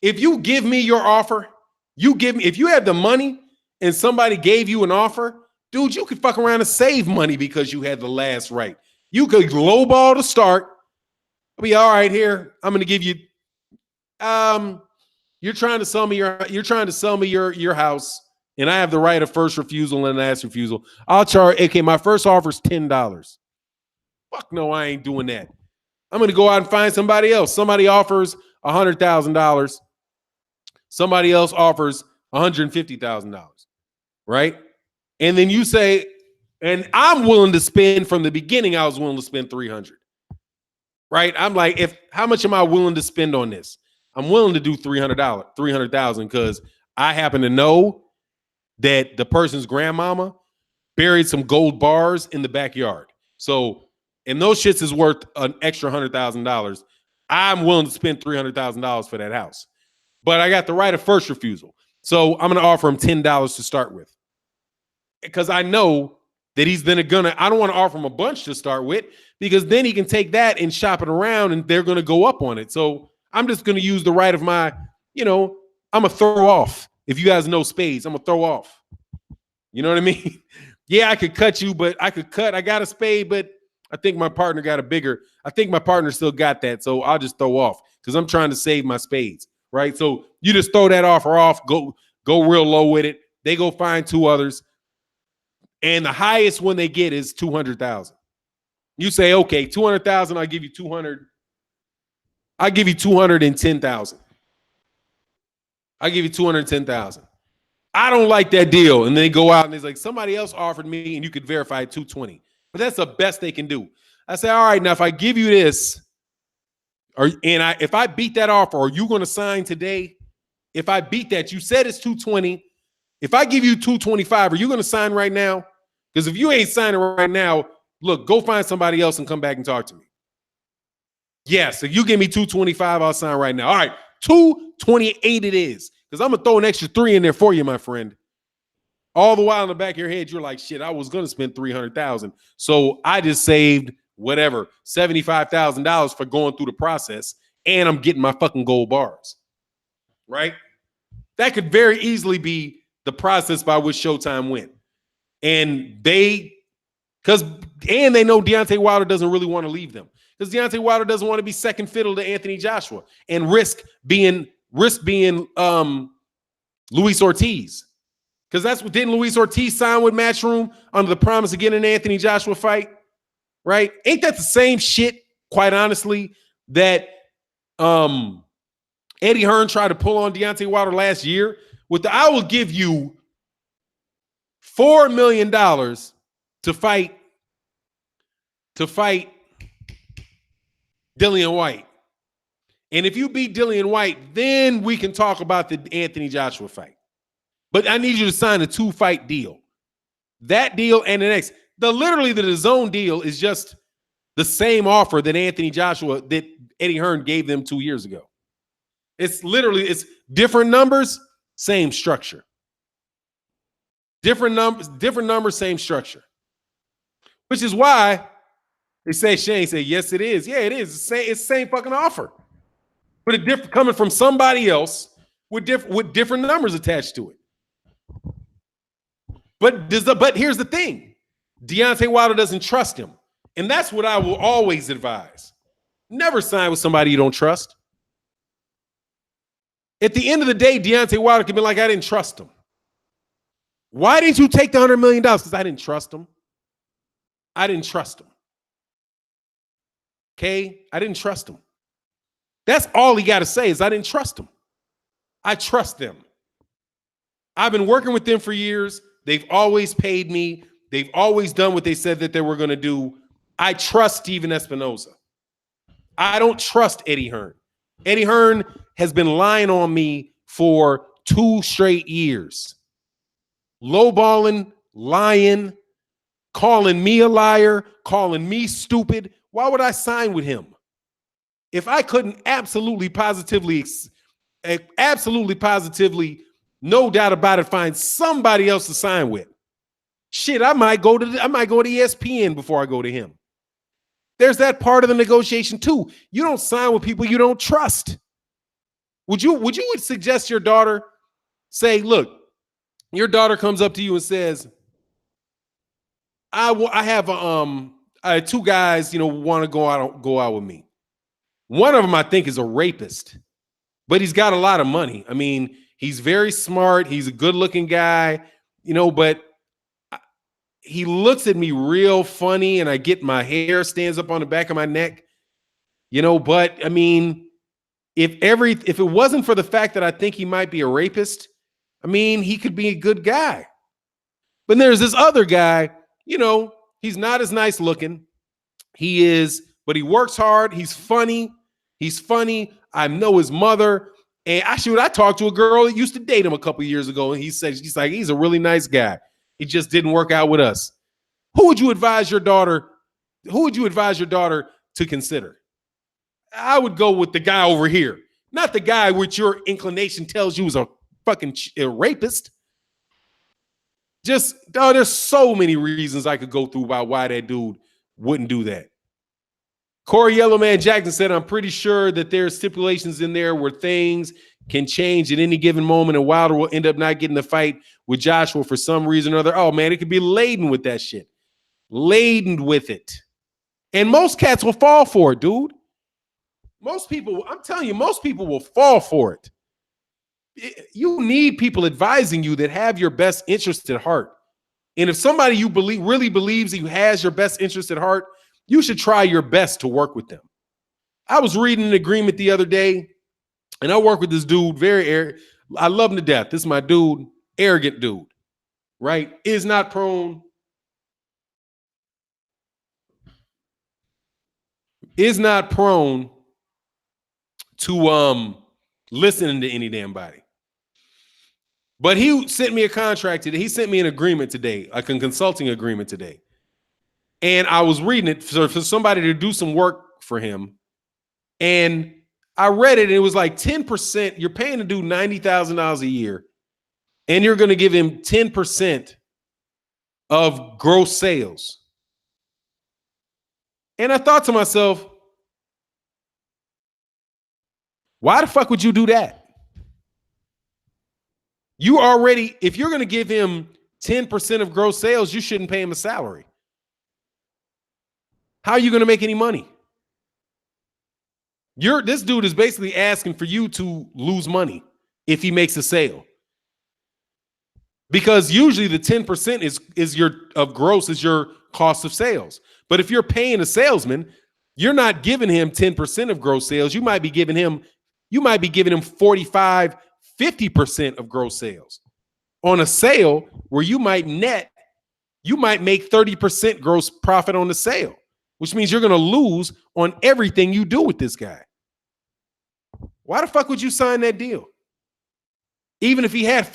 A: if you give me your offer, if you have the money and somebody gave you an offer, dude, you could fuck around and save money because you had the last right. You could lowball to start. I'll be all right here. I'm going to give you. You're trying to sell me your house, and I have the right of first refusal and last refusal. I'll charge. Okay, my first offer is $10. Fuck no, I ain't doing that. I'm going to go out and find somebody else. Somebody offers $100,000. Somebody else offers $150,000. Right, and then you say, and I'm willing to spend from the beginning. I was willing to spend $300. Right. I'm like, how much am I willing to spend on this? I'm willing to do $300,000 because I happen to know that the person's grandmama buried some gold bars in the backyard. So, and those shits is worth an extra $100,000. I'm willing to spend $300,000 for that house, but I got the right of first refusal. So I'm going to offer him $10 to start with because I know that he's then I don't want to offer him a bunch to start with because then he can take that and shop it around and they're going to go up on it. So I'm just going to use the right of my, I'm going to throw off. If you guys know spades, I'm going to throw off. You know what I mean? Yeah, I could cut you, but I got a spade, but I think my partner still got that. So I'll just throw off because I'm trying to save my spades. Right. So you just throw that offer off, go real low with it. They go find two others. And the highest one they get is 200,000. You say, okay, 200,000, I'll give you 200. I'll give you 210,000. I'll give you 210,000. I don't like that deal. And they go out and it's like, somebody else offered me and you could verify 220. But that's the best they can do. I say, all right, now if I give you this, if I beat that offer, are you going to sign today? If I beat that, you said it's 220. If I give you 225, are you going to sign right now? Because if you ain't signing right now, look, go find somebody else and come back and talk to me. Yes, if you give me 225, I'll sign right now. All right, 228 it is. Because I'm going to throw an extra 3 in there for you, my friend. All the while in the back of your head, you're like, shit, I was going to spend 300,000. So I just saved whatever, $75,000 for going through the process, and I'm getting my fucking gold bars. Right? That could very easily be the process by which Showtime went. And they know Deontay Wilder doesn't really want to leave them. Because Deontay Wilder doesn't want to be second fiddle to Anthony Joshua and risk being Luis Ortiz. Because that's what didn't Luis Ortiz sign with Matchroom under the promise of getting an Anthony Joshua fight? Right? Ain't that the same shit, quite honestly, that Eddie Hearn tried to pull on Deontay Wilder last year? I will give you $4 million to fight Dillian White. And if you beat Dillian White, then we can talk about the Anthony Joshua fight. But I need you to sign a 2-fight deal. That deal and the next. Literally the DAZN deal is just the same offer that Eddie Hearn gave them 2 years ago. It's different numbers, same structure. Different numbers, same structure. Which is why they say Shane say, yes, it is. Yeah, it is. It's the same fucking offer. But coming from somebody else with different numbers attached to it. But here's the thing. Deontay Wilder doesn't trust him. And that's what I will always advise. Never sign with somebody you don't trust. At the end of the day, Deontay Wilder can be like, I didn't trust him. Why didn't you take the $100 million? Because I didn't trust him. I didn't trust him. Okay? I didn't trust him. That's all he got to say is I didn't trust him. I trust them. I've been working with them for years. They've always paid me. They've always done what they said that they were going to do. I trust Steven Espinoza. I don't trust Eddie Hearn. Eddie Hearn has been lying on me for 2 straight years. Lowballing, lying, calling me a liar, calling me stupid. Why would I sign with him? If I couldn't absolutely positively, no doubt about it, find somebody else to sign with. Shit, I might go to ESPN before I go to him. There's that part of the negotiation too. You don't sign with people you don't trust. Would you suggest your daughter say, look, your daughter comes up to you and says, I have 2 guys, want to go out with me. One of them I think is a rapist, but he's got a lot of money. I mean, he's very smart. He's a good-looking guy, but he looks at me real funny and I get my hair stands up on the back of my neck, but I mean, if it wasn't for the fact that I think he might be a rapist, I mean, he could be a good guy. But there's this other guy, he's not as nice looking. He is, but he works hard. He's funny. I know his mother. And actually, I talked to a girl that used to date him a couple years ago, and she's like, he's a really nice guy. It just didn't work out with us. Who would you advise your daughter to consider? I would go with the guy over here, not the guy which your inclination tells you is a fucking rapist. There's so many reasons I could go through about why that dude wouldn't do that. Corey Yellowman Jackson said, I'm pretty sure that there's stipulations in there where things can change at any given moment and Wilder will end up not getting the fight with Joshua for some reason or other. Oh, man, it could be laden with that shit. Laden with it. And most cats will fall for it, dude. I'm telling you, most people will fall for it. You need people advising you that have your best interest at heart. And if somebody you believe really believes he has your best interest at heart, you should try your best to work with them. I was reading an agreement the other day, and I work with this dude, I love him to death. This is my dude, arrogant dude, right? Is not prone to listening to any damn body. But he sent me a contract today. He sent me an agreement today, like a consulting agreement today. And I was reading it for somebody to do some work for him. And I read it, and it was like 10%. You're paying to do $90,000 a year, and you're going to give him 10% of gross sales. And I thought to myself, why the fuck would you do that? You already, if you're going to give him 10% of gross sales, you shouldn't pay him a salary. How are you going to make any money? This dude is basically asking for you to lose money if he makes a sale. Because usually the 10% is your cost of sales. But if you're paying a salesman, you're not giving him 10% of gross sales. You might be giving him 45, 50% of gross sales. On a sale where you might make 30% gross profit on the sale, which means you're going to lose on everything you do with this guy. Why the fuck would you sign that deal? Even if he had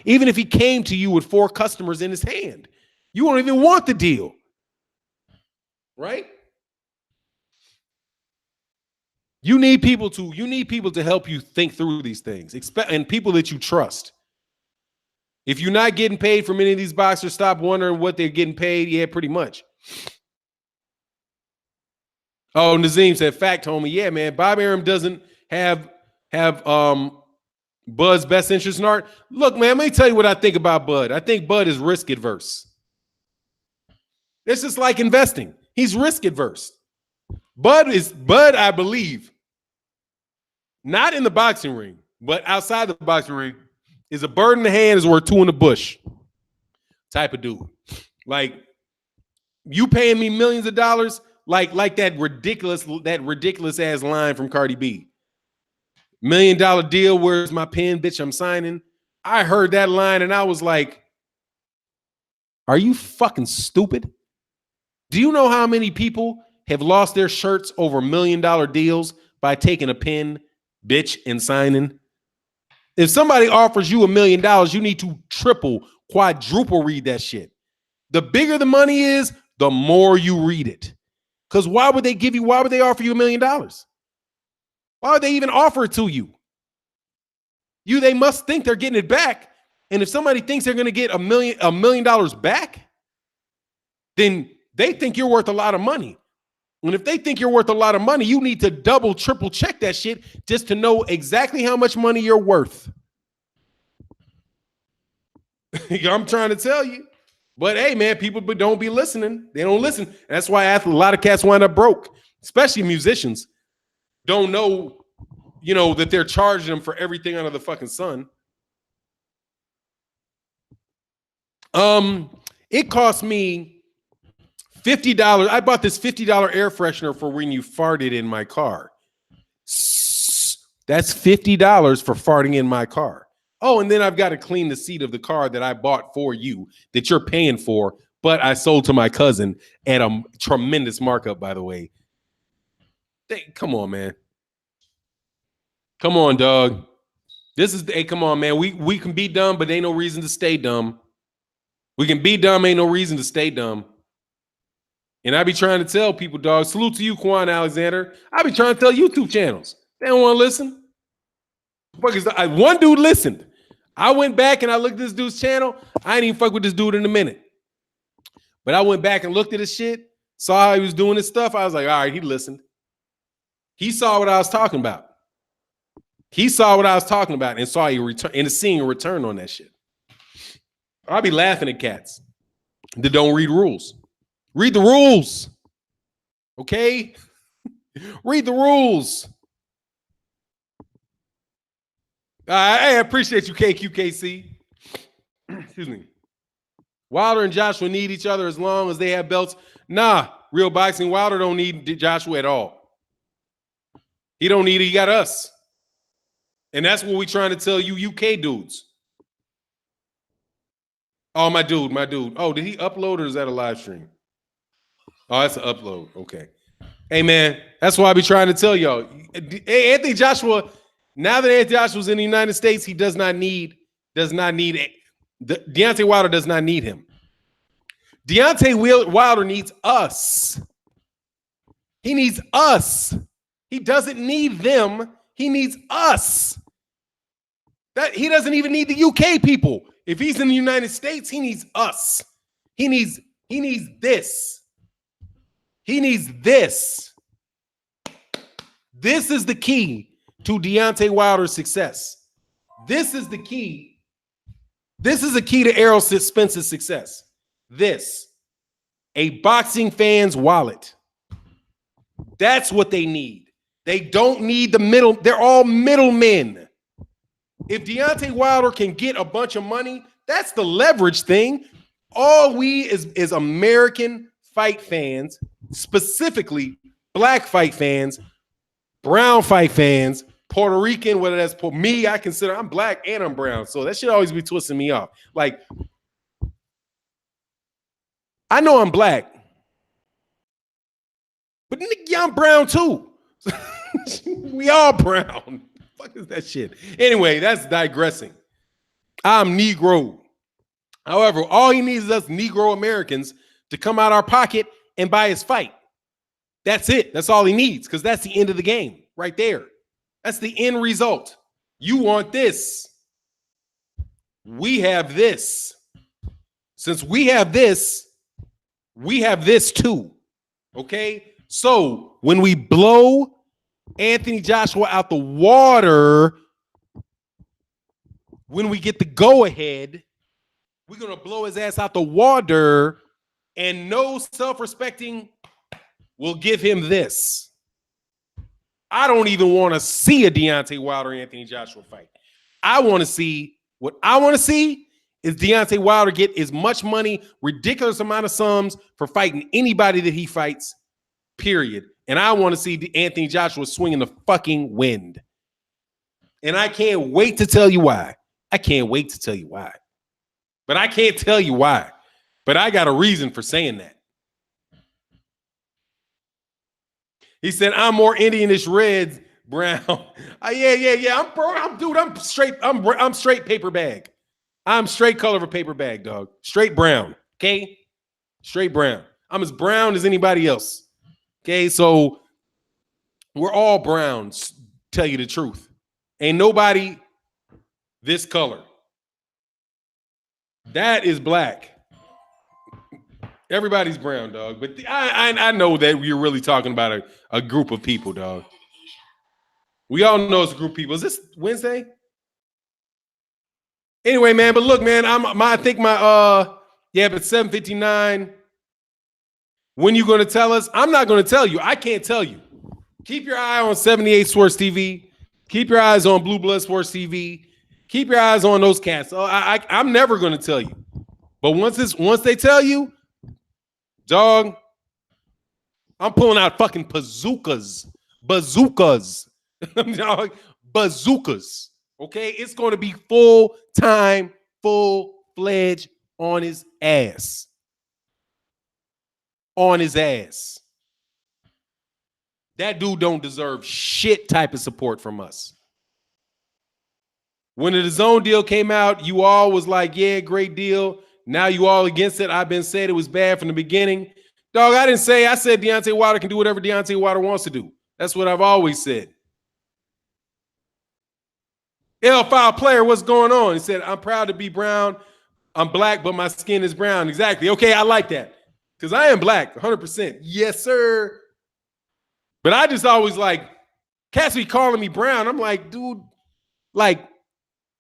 A: even if he came to you with 4 customers in his hand, you won't even want the deal. Right? You need people to help you think through these things, and people that you trust. If you're not getting paid from any of these boxers, stop wondering what they're getting paid. Yeah, pretty much. Oh, Nazim said, fact, homie. Yeah, man. Bob Arum doesn't have Bud's best interest in art. Look, man, let me tell you what I think about Bud. I think Bud is risk adverse. It's just like investing. He's risk adverse. Bud, I believe, not in the boxing ring, but outside the boxing ring, is a bird in the hand is worth 2 in the bush type of dude. Like, you paying me millions of dollars, like that ridiculous ass line from Cardi B. $1 million deal, where's my pen, bitch, I'm signing. I heard that line and I was like, are you fucking stupid? Do you know how many people have lost their shirts over $1 million deals by taking a pen, bitch, and signing? If somebody offers you $1 million, you need to triple, quadruple read that shit. The bigger the money is, the more you read it. Because why would they offer you $1 million? Why would they even offer it to you? They must think they're getting it back. And if somebody thinks they're going to get $1 million back, then they think you're worth a lot of money. And if they think you're worth a lot of money, you need to double, triple check that shit just to know exactly how much money you're worth. I'm trying to tell you. But hey, man, people don't be listening. They don't listen. That's why a lot of cats wind up broke, especially musicians. Don't know, that they're charging them for everything under the fucking sun. It cost me $50. I bought this $50 air freshener for when you farted in my car. That's $50 for farting in my car. Oh, and then I've got to clean the seat of the car that I bought for you that you're paying for, but I sold to my cousin at a tremendous markup, by the way. Come on, man. Come on, dog. Come on, man. We can be dumb, but ain't no reason to stay dumb. We can be dumb, ain't no reason to stay dumb. And I be trying to tell people, dog, salute to you, Quan Alexander. I be trying to tell YouTube channels. They don't want to listen. One dude listened. I went back and I looked at this dude's channel. I ain't even fuck with this dude in a minute. But I went back and looked at his shit, saw how he was doing his stuff. I was like, all right, he listened. He saw what I was talking about. And saw a return and seeing a return on that shit. I'll be laughing at cats that don't read rules. Read the rules. Okay? Read the rules. I appreciate you, KQKC. Excuse me. Wilder and Joshua need each other as long as they have belts. Nah, real boxing. Wilder don't need Joshua at all. He don't need it. He got us. And that's what we're trying to tell you UK dudes. Oh, my dude. Oh, did he upload or is that a live stream? Oh, that's an upload. Okay. Hey, man, that's why I be trying to tell y'all. Hey, Anthony Joshua, now that Anthony Joshua's in the United States, he does not need Deontay Wilder does not need him. Deontay Wilder needs us. He needs us. He doesn't need them. He needs us. He doesn't even need the UK people. If he's in the United States, he needs us. He needs this. He needs this. This is the key to Deontay Wilder's success. This is the key. This is the key to Errol Spence's success. This, a boxing fan's wallet. That's what they need. They don't need the middle. They're all middlemen. If Deontay Wilder can get a bunch of money, that's the leverage thing. All we is American fight fans, specifically black fight fans, brown fight fans, Puerto Rican, whether that's me, I'm black and I'm brown. So that should always be twisting me off. Like, I know I'm black, but nigga, I'm brown too. We all brown. Fuck is that shit? Anyway, that's digressing. I'm Negro. However, all he needs is us Negro Americans to come out our pocket and buy his fight. That's it. That's all he needs, because that's the end of the game right there. That's the end result. You want this. We have this. Since we have this too. Okay? So when we blow Anthony Joshua out the water, when we get the go-ahead, we're going to blow his ass out the water, and no self-respecting will give him this. I don't even want to see a Deontay Wilder Anthony Joshua fight. What I want to see is Deontay Wilder get as much money, ridiculous amount of sums for fighting anybody that he fights, period. And I want to see Anthony Joshua swing in the fucking wind. And I can't wait to tell you why. But I can't tell you why. But I got a reason for saying that. He said, I'm more Indianish red, brown. Yeah. I'm straight paper bag. I'm straight color of a paper bag, dog. Straight brown. Okay? Straight brown. I'm as brown as anybody else. Okay, so we're all browns, tell you the truth. Ain't nobody this color. That is black. Everybody's brown, dog. But I know that you're really talking about a group of people, dog. We all know it's a group of people. Is this Wednesday? Anyway, man, but look, man, I think but 7:59. When you going to tell us? I'm not going to tell you. I can't tell you. Keep your eye on 78 Sports TV. Keep your eyes on Blue Blood Sports TV. Keep your eyes on those cats. I'm never going to tell you. But once they tell you, dog, I'm pulling out fucking bazookas. Dog, bazookas. Okay? It's going to be full-time, full-fledged on his ass. On his ass. That dude don't deserve shit type of support from us. When the DAZN deal came out, you all was like, yeah, great deal. Now you all against it. I've been saying it was bad from the beginning. Dog, I said Deontay Wilder can do whatever Deontay Wilder wants to do. That's what I've always said. L-File player, what's going on? He said, I'm proud to be brown. I'm black, but my skin is brown. Exactly. Okay, I like that. Because I am black, 100%. Yes, sir. But I just always like, cats be calling me brown. I'm like, dude, like,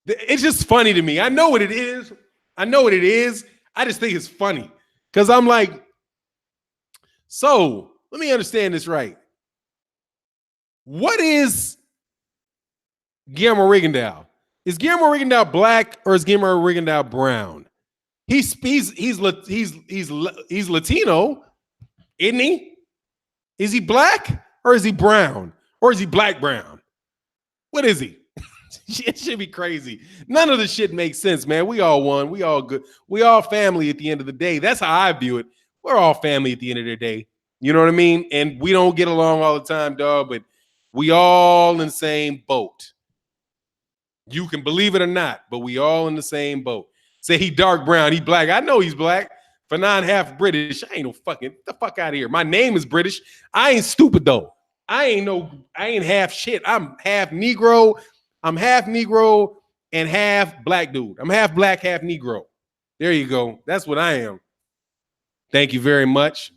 A: it's just funny to me. I know what it is. I just think it's funny. Because I'm like, so, let me understand this right. What is Guillermo Rigondeaux? Is Guillermo Rigondeaux black or is Guillermo Rigondeaux brown? He's Latino, isn't he? Is he black or is he brown or is he black brown? What is he? It should be crazy. None of the shit makes sense, man. We all one. We all good. We all family at the end of the day. That's how I view it. We're all family at the end of the day. You know what I mean? And we don't get along all the time, dog, but we all in the same boat. You can believe it or not, but we all in the same boat. Say he dark brown, he black. I know he's black. Fannon half British. I ain't no fucking, get the fuck out of here. My name is British. I ain't stupid though. I ain't half shit. I'm half Negro. I'm half Negro and half black dude. I'm half black, half Negro. There you go. That's what I am. Thank you very much.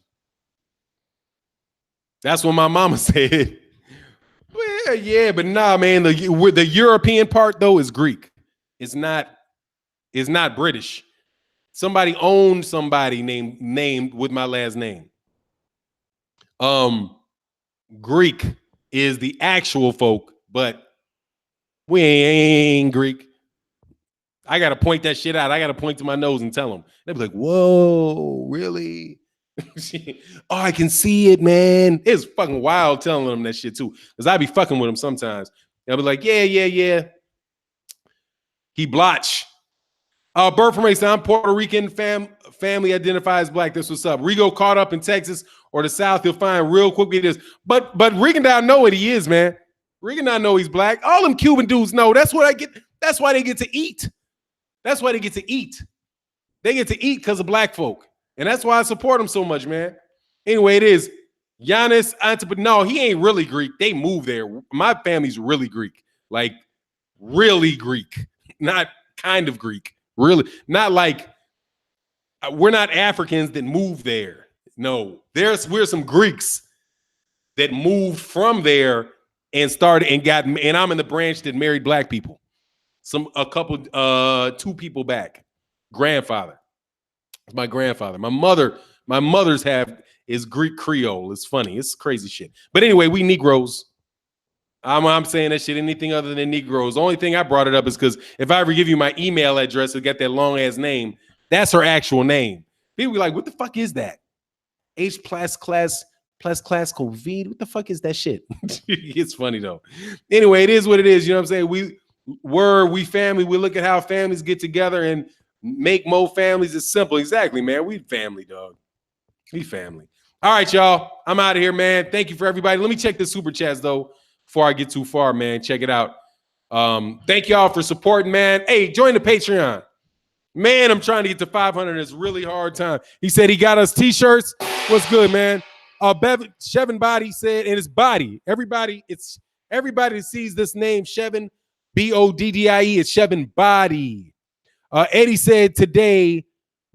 A: That's what my mama said. Well, yeah, but nah, man. The European part though is Greek. It's not British. Somebody owned somebody named with my last name. Greek is the actual folk, but we ain't Greek. I gotta point that shit out. I gotta point to my nose and tell them. They'll be like, "Whoa, really?" Oh, I can see it, man. It's fucking wild telling them that shit too, because I be fucking with them sometimes. They'll be like, "Yeah." He blotch. Bird from I'm Puerto Rican. Family identifies black. This what's up. Rigo caught up in Texas or the South. He'll find real quickly this. But Rigondeaux know what he is, man. Rigondeaux know he's black. All them Cuban dudes know. That's what I get. That's why they get to eat. That's why they get to eat. They get to eat because of black folk. And that's why I support them so much, man. Anyway, it is Giannis Antetokounmpo. No, he ain't really Greek. They moved there. My family's really Greek. Like, really Greek. Not kind of Greek. Really. Not like, we're not Africans that moved there. No. We're some Greeks that moved from there and started and I'm in the branch that married black people. Two people back. Grandfather. It's my grandfather. My mother's is Greek Creole. It's funny. It's crazy shit. But anyway, we Negroes. I'm saying that shit, anything other than Negroes. The only thing I brought it up is because if I ever give you my email address and get that long ass name, that's her actual name. People be like, what the fuck is that? H plus class COVID. What the fuck is that shit? It's funny though. Anyway, it is what it is. You know what I'm saying? We family. We look at how families get together and make more families. It's simple. Exactly, man. We family, dog. We family. All right, y'all. I'm out of here, man. Thank you for everybody. Let me check the super chats though before I get too far, man. Check it out. Thank y'all for supporting, man. Hey, join the Patreon. Man, I'm trying to get to 500. It's really hard time. He said he got us t-shirts. What's good, man? Chevin Body said, and it's Body. Everybody that sees this name, Chevin, Boddie, it's Chevin Body. Eddie said today,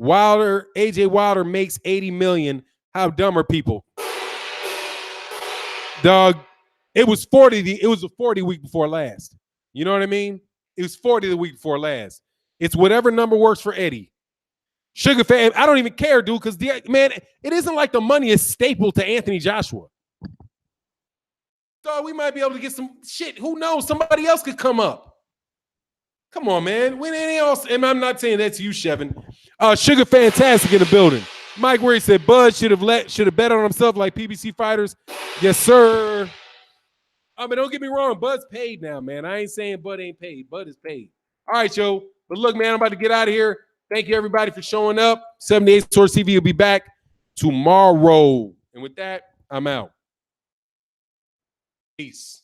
A: AJ Wilder makes 80 million. How dumb are people? Dog, it was 40. It was a 40 week before last. You know what I mean? It was 40 the week before last. It's whatever number works for Eddie. Sugar fan, I don't even care, dude, because man, it isn't like the money is stapled to Anthony Joshua. So we might be able to get some shit. Who knows? Somebody else could come up. Come on, man. When anything else, and I'm not saying that's you, Chevin. Sugar Fantastic in the building. Mike Where said Bud should have bet on himself like PBC fighters. Yes, sir. I mean, don't get me wrong. Bud's paid now, man. I ain't saying Bud ain't paid. Bud is paid. All right, yo. But look, man, I'm about to get out of here. Thank you, everybody, for showing up. 78 Source TV will be back tomorrow. And with that, I'm out. Peace.